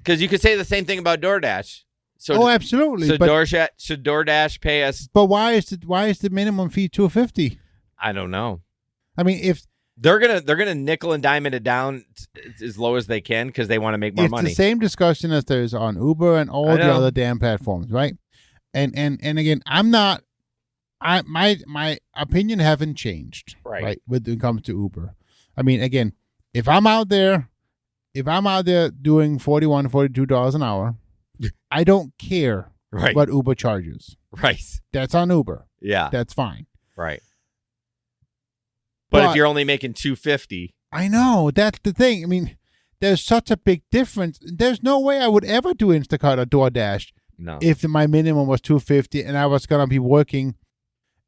because you could say the same thing about DoorDash. So, absolutely. So should DoorDash pay us? But why is the minimum fee $2.50? I don't know. If they're gonna nickel and dime it down as low as they can because they want to make more money. It's the same discussion as there's on Uber and all the other damn platforms, right? And again, my opinion haven't changed, right? When it comes to Uber. Again, if I'm out there doing $41, $42 an hour, I don't care what Uber charges. Right. That's on Uber. Yeah. That's fine. Right. But if you're only making $2.50, I know that's the thing. I mean, there's such a big difference. There's no way I would ever do Instacart or DoorDash no. if my minimum was $2.50 and I was gonna be working.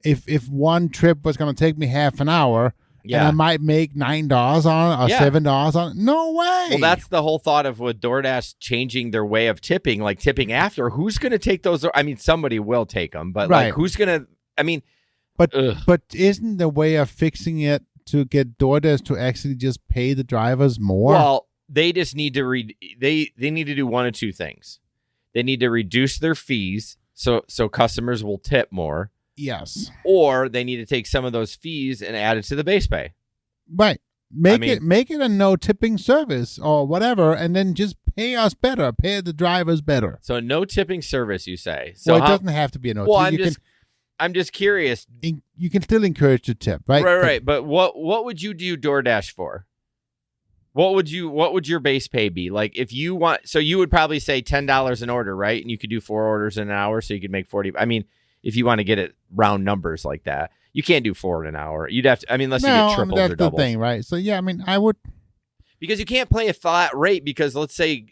If one trip was gonna take me half an hour, and I might make $9 on it or $7 on it. No way. Well, that's the whole thought of with DoorDash changing their way of tipping, like tipping after. Who's going to take those? I mean, somebody will take them, but like, who's going to? I mean, but isn't the way of fixing it to get DoorDash to actually just pay the drivers more? Well, they just need to they need to do one of two things. They need to reduce their fees so customers will tip more. Yes. Or they need to take some of those fees and add it to the base pay. Right. Make it a no tipping service or whatever, and then just pay us better. Pay the drivers better. So no tipping service, you say? So it doesn't have to be a no. Well, I'm just curious. You can still encourage the tip, right? Right. But what would you do DoorDash for? What would your base pay be? Like if you want, so you would probably say $10 an order, right? And you could do 4 orders in an hour, so you could make 40. I mean, if you want to get it round numbers like that, you can't do 4 in an hour. You'd have to, unless you get triples or doubles. That's the thing, right? So yeah, I mean, I would. Because you can't play a flat rate because let's say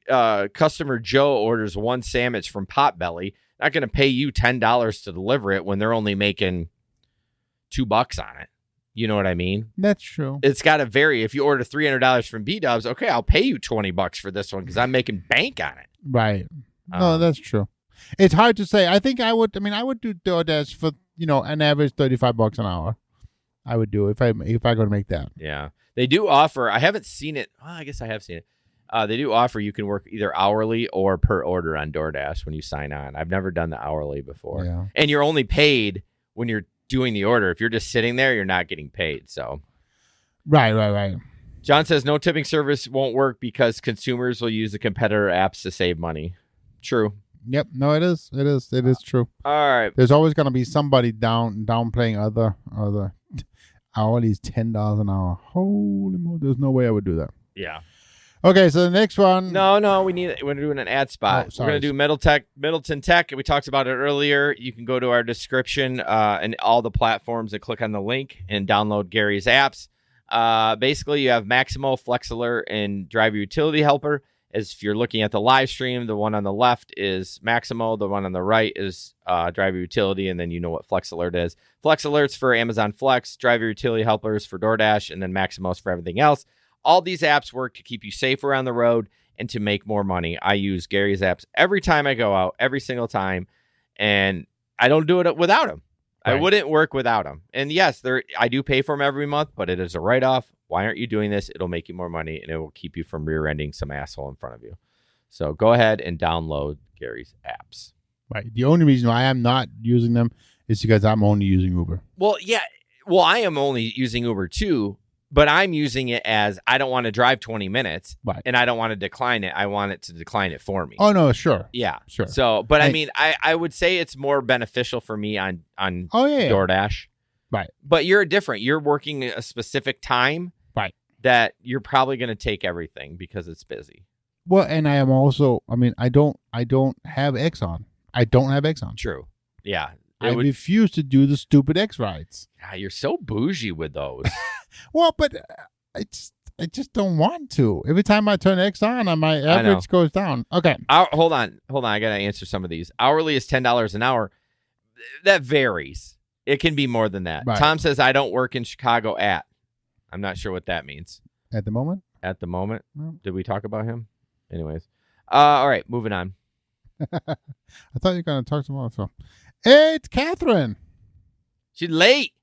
customer Joe orders 1 sandwich from Potbelly, not going to pay you $10 to deliver it when they're only making $2 on it. You know what I mean? That's true. It's got to vary. If you order $300 from B-Dubs, okay, I'll pay you $20 for this one because I'm making bank on it. Right. No, that's true. It's hard to say. I think I would do DoorDash for, an average $35 an hour. I would do if I going to make that. Yeah. They do offer, I haven't seen it. Well, I guess I have seen it. They do offer you can work either hourly or per order on DoorDash when you sign on. I've never done the hourly before. Yeah. And you're only paid when you're doing the order. If you're just sitting there, you're not getting paid. So Right. John says no tipping service won't work because consumers will use the competitor apps to save money. True. Yep. No, it is. It is true. All right. There's always going to be somebody downplaying other hourly is $10 an hour. Holy moly! There's no way I would do that. Yeah. Okay, so the next one. No, we're doing an ad spot. We're going to do Middleton Tech. We talked about it earlier. You can go to our description and all the platforms and click on the link and download Gary's apps. Basically, you have Maximo, Flexalert, and Driver Utility Helper. As if you're looking at the live stream, the one on the left is Maximo, the one on the right is Driver Utility, and then you know what Flexalert is. Flexalert's for Amazon Flex, Driver Utility Helpers for DoorDash, and then Maximo's for everything else. All these apps work to keep you safe around the road and to make more money. I use Gary's apps every time I go out, every single time, and I don't do it without them. Right. I wouldn't work without them. And yes, I do pay for them every month, but it is a write-off. Why aren't you doing this? It'll make you more money, and it will keep you from rear-ending some asshole in front of you. So go ahead and download Gary's apps. Right. The only reason why I'm not using them is because I'm only using Uber. Well, yeah. Well, I am only using Uber too, but I'm using it as I don't want to drive 20 minutes, right, and I don't want to decline it. I want it to decline it for me. Oh, no, sure. Yeah. Sure. So, but I mean, I would say it's more beneficial for me on DoorDash. Right. But you're different. You're working a specific time. Right. That you're probably going to take everything because it's busy. Well, and I am also, I don't have Exxon. I don't have Exxon. True. Yeah. I refuse to do the stupid X rides. God, you're so bougie with those. Well, but I just don't want to. Every time I turn X on, my average goes down. Okay. Hold on. I got to answer some of these. Hourly is $10 an hour. That varies. It can be more than that. Right. Tom says, I don't work in Chicago at. I'm not sure what that means. At the moment? At the moment? No. Did we talk about him? Anyways. All right, moving on. I thought you were going to talk to him also. Hey, it's Catherine. She's late.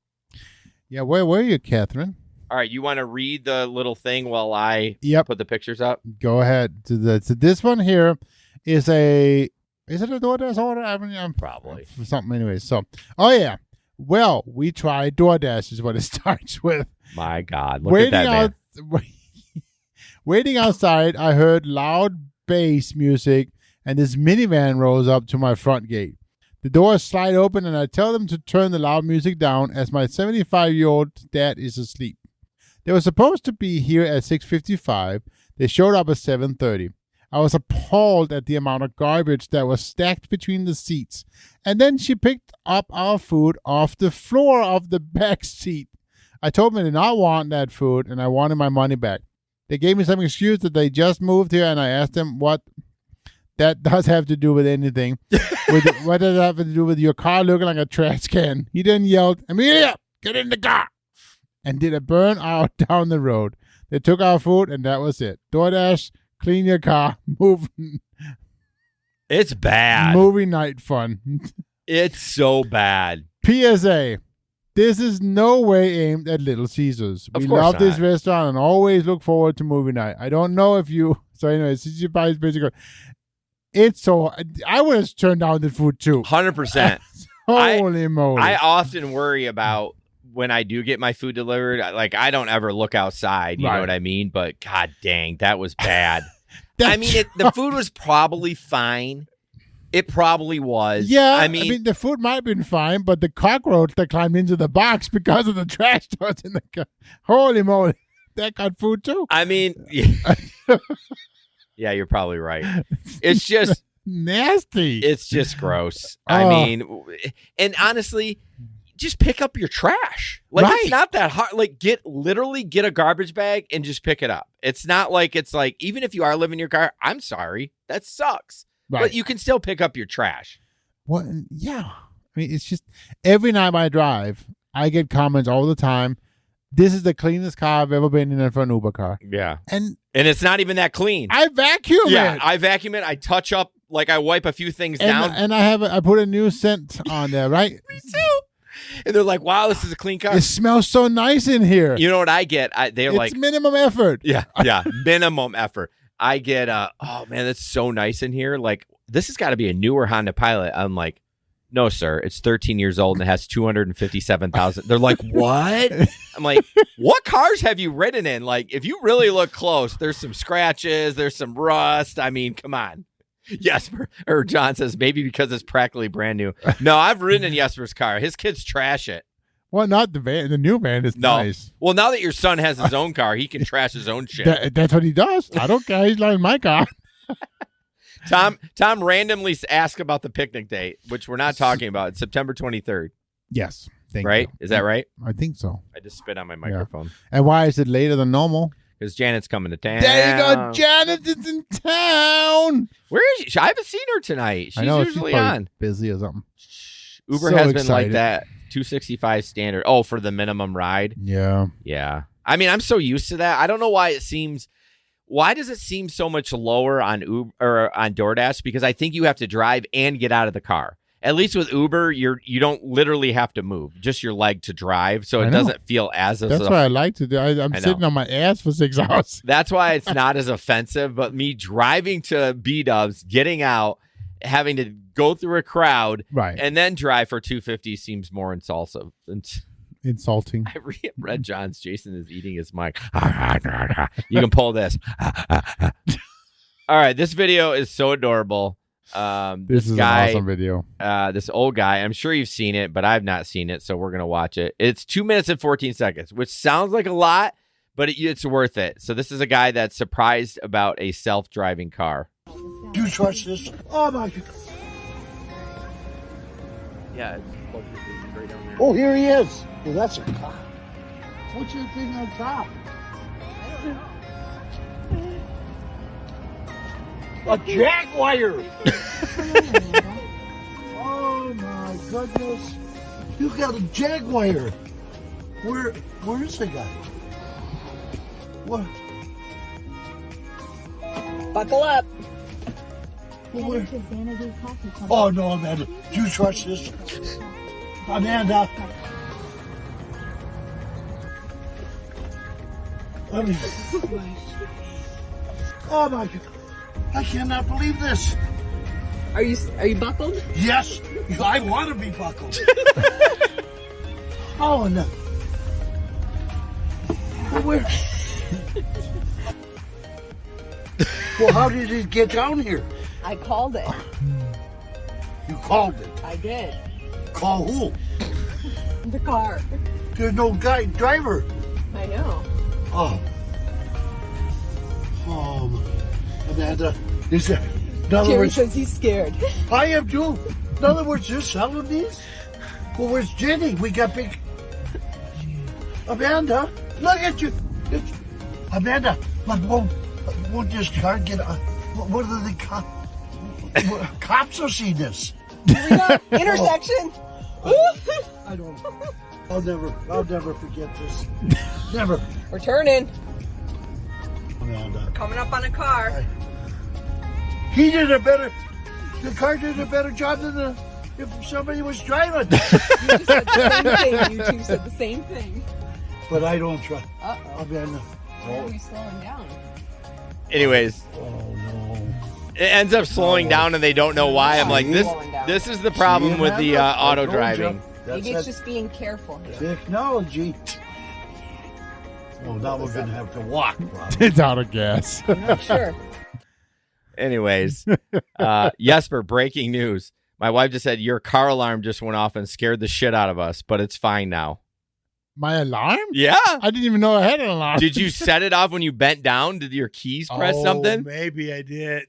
Yeah, where were you, Catherine? All right, you want to read the little thing while I put the pictures up? Go ahead. So this one here is is it a DoorDash order? I mean, probably. Something anyway. So, oh yeah. Well, we tried DoorDash is what it starts with. My God, look at that, man. Waiting outside, I heard loud bass music, and this minivan rolls up to my front gate. The doors slide open, and I tell them to turn the loud music down as my 75-year-old dad is asleep. They were supposed to be here at 6:55. They showed up at 7:30. I was appalled at the amount of garbage that was stacked between the seats. And then she picked up our food off the floor of the back seat. I told them I did not want that food and I wanted my money back. They gave me some excuse that they just moved here, and I asked them what that does have to do with anything. What does that have to do with your car looking like a trash can? He then yelled, Amelia, get in the car, and did a burn out down the road. They took our food, and that was it. DoorDash, clean your car, It's bad. movie night fun. It's so bad. PSA. This is no way aimed at Little Caesars. Of We course love this not. restaurant and always look forward to movie night. I don't know if you... So anyway, Caesar Pie is basically... It's so... I would have turned down the food too. 100%. Holy moly. I often worry about when I do get my food delivered. Like, I don't ever look outside. You Right. know what I mean? But god dang, that was bad. I mean, the food was probably fine. It probably was. Yeah, I mean, the food might have been fine, but the cockroach that climbed into the box because of the trash that was in the car. Holy moly. That got food too. I mean, yeah, you're probably right. It's just nasty. It's just gross. I Oh. mean, and honestly, just pick up your trash. Like, Right. it's not that hard. Like, literally get a garbage bag and just pick it up. It's not like it's like, even if you are living in your car, I'm sorry, that sucks. Right. But you can still pick up your trash. What? Yeah. I mean, it's just every time I drive, I get comments all the time. This is the cleanest car I've ever been in for an Uber car. Yeah. And it's not even that clean. I vacuum Yeah, it. I vacuum it. I touch up, like I wipe a few things and, down. and I put a new scent on there, right? Me too. And they're like, wow, this is a clean car. It smells so nice in here. You know what I get? They're It's like, minimum effort. yeah, minimum effort. I get, oh man, that's so nice in here. Like, this has got to be a newer Honda Pilot. I'm like, no, sir, it's 13 years old and it has 257,000. They're like, what? I'm like, what cars have you ridden in? Like, if you really look close, there's some scratches, there's some rust. I mean, come on. Jesper, or John says, maybe because it's practically brand new. No, I've ridden in Jesper's car. His kids trash it. Well, not the van. The new van is No. nice. Well, now that your son has his own car, he can trash his own shit. That's what he does. I don't care. He's like my car. Tom randomly asked about the picnic date, which we're not talking about. It's September 23rd, Yes. Thank right? you. Is that right? I think so. I just spit on my microphone And why is it later than normal? because Janet's coming to town. There you go. Janet is in town. Where is she? I haven't seen her tonight. She's I know usually she's probably on. busy or something. Uber So has been like excited. that. 265 standard. Oh, for the minimum ride. Yeah. Yeah. I mean, I'm so used to that. I don't know why it seems. Why does it seem so much lower on Uber or on DoorDash? Because I think you have to drive and get out of the car. At least with Uber, you don't literally have to move, just your leg to drive, so I it know. doesn't feel as. That's what I like to do. I'm I sitting know. on my ass for 6 hours. That's why it's not as offensive. But me driving to B-Dubs, getting out, having to go through a crowd, Right. and then drive for $250 seems more insulting. Insulting. I read John's. Jason is eating his mic. You can pull this. All right, this video is so adorable. This is guy, an awesome video. this old guy, I'm sure you've seen it, but I've not seen it, so we're gonna watch it. It's 2 minutes and 14 seconds, which sounds like a lot, but it's worth it. So this is a guy that's surprised about a self-driving car. Do you trust this? Oh my God. Yeah, it's right down there. Oh, here he is. Well, that's a car. What's your thing on top? A jaguar. Oh my goodness. You got a jaguar. Where is the guy? What? Buckle up. Well, where? Oh no, Amanda. Do you trust this? Amanda. Let me. Oh my God. I cannot believe this. Are you buckled? Yes, I want to be buckled. Oh no. Well, where? Well, how did it get down here? I called it. You called it. I did. Call who? The car. There's no driver. I know. Oh. Amanda, is that, in other Jerry words, says he's scared. I am too. In other words, you're selling these? Well, where's Jenny? We got big. Amanda, look at you. Amanda, won't this car get on? What are the cops will see this. Intersection. I don't. I'll never forget this. Never. We're turning. Amanda. Coming up on a car. The car did a better job than if somebody was driving. You just said the same thing. You two said the same thing. But I don't try. Uh-oh. Amanda. Why are we slowing down? Anyways, Oh no. it ends up slowing down and they don't know why. I'm like, this is the problem with the auto driving. Maybe it's just being careful here. Technology. Well, now we're going to have to walk. It's out of gas. I'm not sure. Anyways, Jesper, breaking news. My wife just said your car alarm just went off and scared the shit out of us, but it's fine now. My alarm? Yeah. I didn't even know I had an alarm. Did you set it off when you bent down? Did your keys press something? Maybe I did.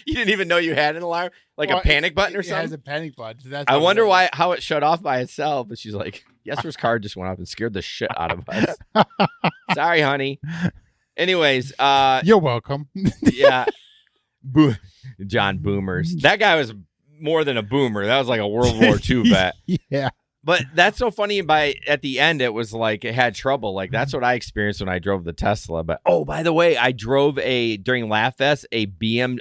You didn't even know you had an alarm? Like a panic button or It has something? a panic button. So that's I what it wonder was. how it shut off by itself. But she's like, Jesper's car just went off and scared the shit out of us. Sorry, honey. Anyways, You're welcome. yeah. John Boomers. That guy was more than a boomer. That was like a World War II vet. Yeah. But that's so funny. At the end, it was like it had trouble. Like that's what I experienced when I drove the Tesla. But by the way, I drove during Laugh Fest a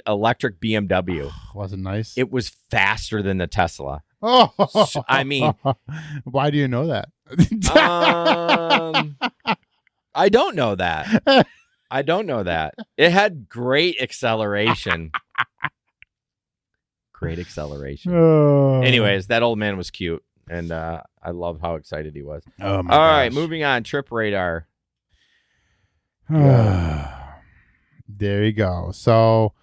electric BMW. Was it nice? It was faster than the Tesla. Oh, I mean, why do you know that? I don't know that. I don't know that. It had great acceleration. Great acceleration. Oh. Anyways, that old man was cute. And I love how excited he was. Oh my All right, gosh. moving on. Trip radar. There you go. So,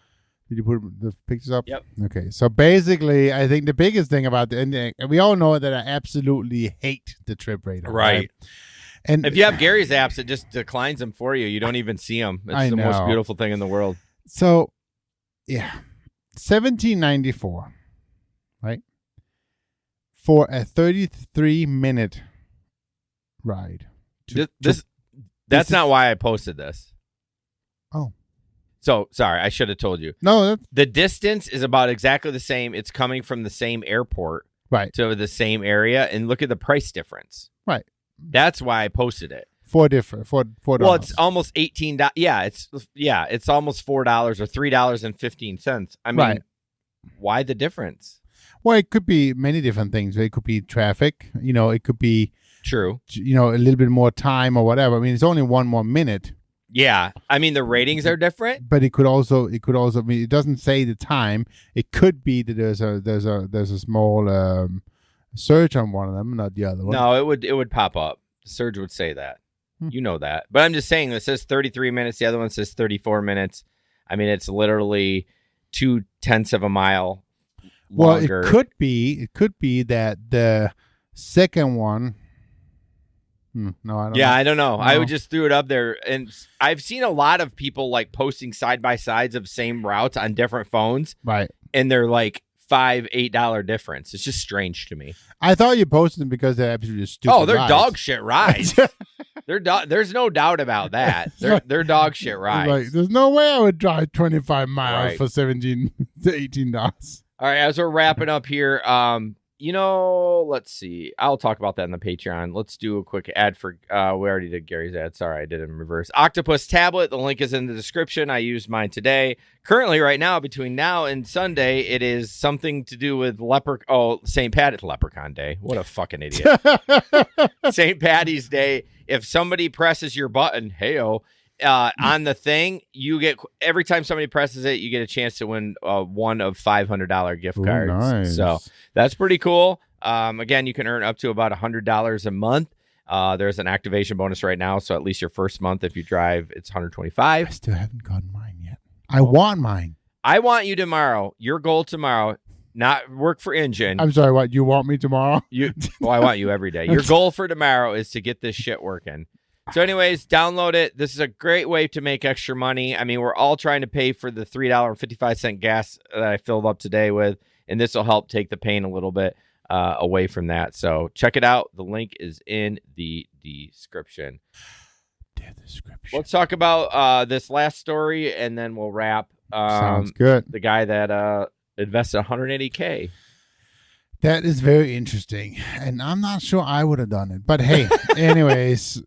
did you put the pictures up? Yep. Okay. So basically, I think the biggest thing about and we all know that I absolutely hate the trip radar. Right. And If you have Gary's apps, it just declines them for you. You don't even see them. It's I the most know. beautiful thing in the world. so, yeah, 1794, right? For a 33-minute ride. That's not why I posted this. Oh. So, sorry, I should have told you. No, The distance is about exactly the same. It's coming from the same airport right. to the same area. And look at the price difference. Right. That's why I posted it. Four different. $4. Well, it's almost $18. Yeah, it's almost $4 or $3.15. I mean, Right. Why the difference? Well, it could be many different things. It could be traffic. It could be, True. a little bit more time or whatever. I mean, it's only one more minute. Yeah, I mean the ratings are different. But it could also. I mean, it doesn't say the time. It could be that there's a small surge on one of them, not the other one. No, it would pop up. The surge would say that. You know that. But I'm just saying, this says 33 minutes. The other one says 34 minutes. I mean, it's literally 0.2 of a mile longer. Well, it could be that the second one. No, I don't. Yeah, know. I don't know. I No. would just threw it up there, and I've seen a lot of people like posting side by sides of same routes on different phones, Right. and they're like $5-8 difference. It's just strange to me. I thought you posted them because they're absolutely stupid. Oh, they're rides. dog shit rides. There's no doubt about that. They're dog shit rides. Like, there's no way I would drive 25 miles Right. for $17 to $18. All right, as we're wrapping up here, let's see. I'll talk about that in the Patreon. Let's do a quick ad for, we already did Gary's ad. Sorry, I did it in reverse. Octopus tablet. The link is in the description. I used mine today. Currently, right now, between now and Sunday, it is something to do with St. Patty's Leprechaun Day. What a fucking idiot. St. Patty's Day. If somebody presses your button, heyo, on the thing, you get, every time somebody presses it, you get a chance to win one of $500 gift Ooh, cards. nice. So that's pretty cool. Again, you can earn up to about $100 a month. There's an activation bonus right now, so at least your first month, if you drive, it's I $125. still haven't gotten mine yet. I want mine. I want you tomorrow. Your goal tomorrow, not work for Engine. I'm sorry, what? You want me tomorrow? I want you every day. Your goal for tomorrow is to get this shit working. So anyways, download it. This is a great way to make extra money. I mean, we're all trying to pay for the $3.55 gas that I filled up today with, and this will help take the pain a little bit. away from that. So check it out. The link is in the description. Let's talk about this last story, and then we'll wrap. Sounds good. The guy that invested $180K. That is very interesting, and I'm not sure I would have done it. But hey, anyways,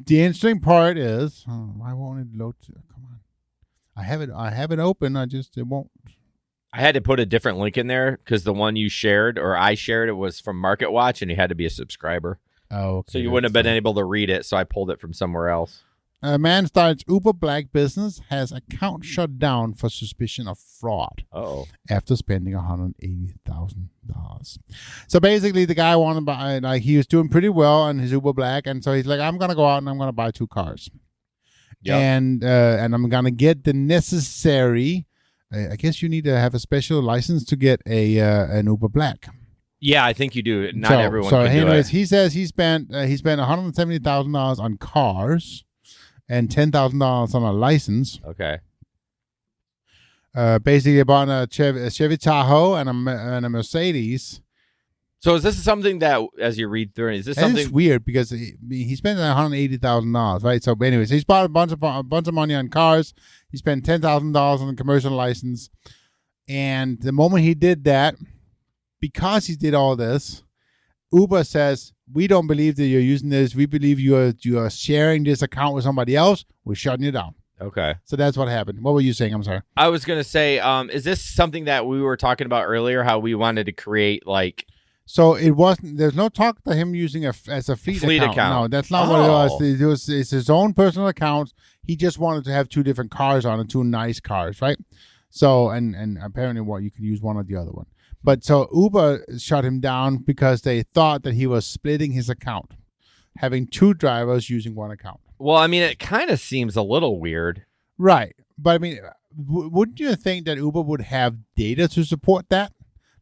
the interesting part is why won't it load? Come on, I have it open. It won't. I had to put a different link in there because the one you shared or I shared, it was from MarketWatch, and you had to be a subscriber. Oh, okay. So you wouldn't have been able to read it, so I pulled it from somewhere else. A man starts Uber Black business, has account shut down for suspicion of fraud. Oh, after spending $180,000. So basically, the guy wanted to buy, like, he was doing pretty well on his Uber Black, and so he's like, I'm gonna go out and I'm gonna buy 2 cars, and I'm gonna get the necessary. I guess you need to have a special license to get an Uber Black. yeah, I think you do. Not everyone. So can anyways, do it. he says he spent $170,000 on cars and $10,000 on a license. Okay. Basically, I bought a Chevy Tahoe and a Mercedes. So is this something that, as you read through, is this And something? it's weird because he spent $180,000, right? So, anyways, he's bought a bunch of money on cars. He spent $10,000 on the commercial license, and the moment he did that, because he did all this, Uber says, we don't believe that you're using this. We believe you are sharing this account with somebody else. We're shutting you down. Okay. So that's what happened. What were you saying? I'm sorry. I was gonna say, is this something that we were talking about earlier? How we wanted to create like. So it wasn't. There's no talk to him using as a fleet account. No, that's not what it was. It's his own personal account. He just wanted to have 2 different cars on it, 2 nice cars, right? So and apparently, you could use one or the other one. But so Uber shut him down because they thought that he was splitting his account, having 2 drivers using 1 account. Well, I mean, it kind of seems a little weird. Right. But I mean, wouldn't you think that Uber would have data to support that?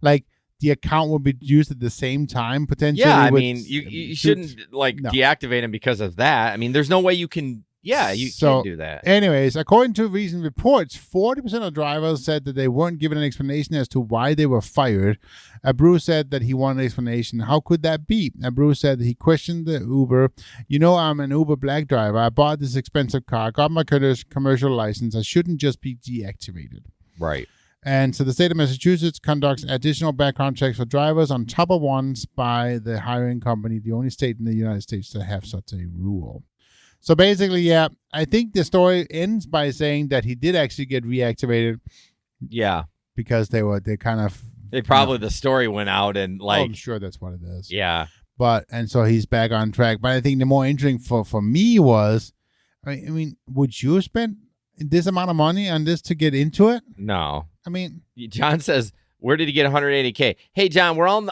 Like the account would be used at the same time potentially? Yeah, I mean, you shouldn't deactivate him because of that. I mean, there's no way you can. Yeah, you can't do that. Anyways, according to recent reports, 40% of drivers said that they weren't given an explanation as to why they were fired. Abreu said that he wanted an explanation. How could that be? Abreu said that he questioned the Uber. I'm an Uber Black driver. I bought this expensive car, got my commercial license. I shouldn't just be deactivated. Right. And so the state of Massachusetts conducts additional background checks for drivers on top of ones by the hiring company, the only state in the United States to have such a rule. So basically, yeah, I think the story ends by saying that he did actually get reactivated. Yeah. Because the story went out and like. I'm sure that's what it is. Yeah. And so he's back on track. But I think the more interesting for me was, I mean, would you spend this amount of money on this to get into it? No. I mean, John says, where did he get 180K? Hey, John, we're all,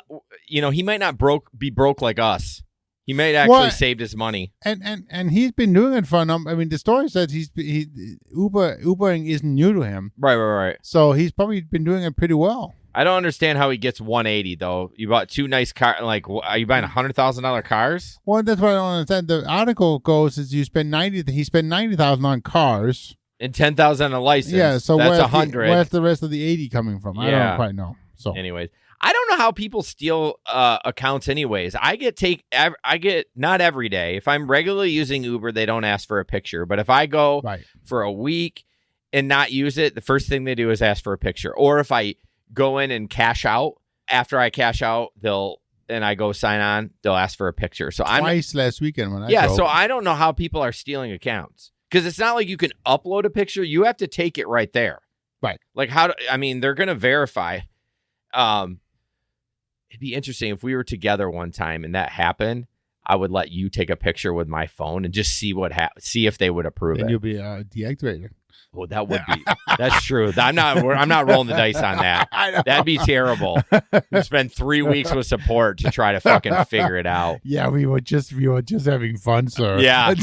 he might not be broke like us. He might actually saved his money. And he's been doing it for a number. I mean, the story says Ubering isn't new to him. Right. So he's probably been doing it pretty well. I don't understand how he gets 180 though. You bought 2 nice cars. Like, are you buying $100,000 cars? Well, that's what I don't understand. The article goes is he spent $90,000 on cars and $10,000 on a license. Yeah, so that's 100. Where's the rest of the 80 coming from? I don't quite know. So, anyways. I don't know how people steal accounts anyways. I get not every day. If I'm regularly using Uber, they don't ask for a picture. But if I go for a week and not use it, the first thing they do is ask for a picture. Or if I go in and cash out, after I cash out, and I go sign on, they'll ask for a picture. So Twice last weekend when I drove. So I don't know how people are stealing accounts. Because it's not like you can upload a picture. You have to take it right there. Right. Like they're going to verify. It'd be interesting if we were together one time and that happened. I would let you take a picture with my phone and just see see if they would approve it. Then you'll be deactivated. Well, that would be. That's true. I'm not rolling the dice on that. That'd be terrible. We spend 3 weeks with support to try to fucking figure it out. Yeah, we were just having fun, sir. Yeah.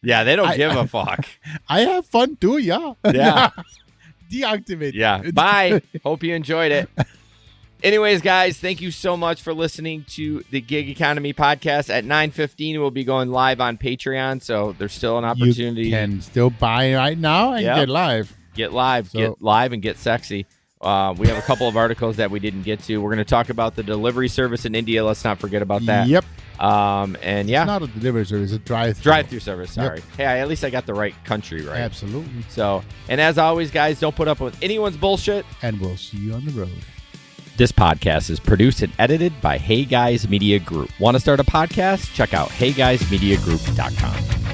Yeah, they don't give a fuck. I have fun too. Yeah. Yeah. Deactivate. Yeah. Bye. Hope you enjoyed it. Anyways, guys, thank you so much for listening to the Gig Economy podcast. At 9:15, we'll be going live on Patreon, so there's still an opportunity. You can still buy right now and get live. Get live. Get live and get sexy. We have a couple of articles that we didn't get to. We're going to talk about the delivery service in India. Let's not forget about that. Yep. And yeah, It's not a delivery service, it's a drive-through. drive-through service. Sorry. Hey, at least I got the right country right. Absolutely. So, and as always, guys, don't put up with anyone's bullshit. And we'll see you on the road. This podcast is produced and edited by Hey Guys Media Group. Want to start a podcast? Check out heyguysmediagroup.com.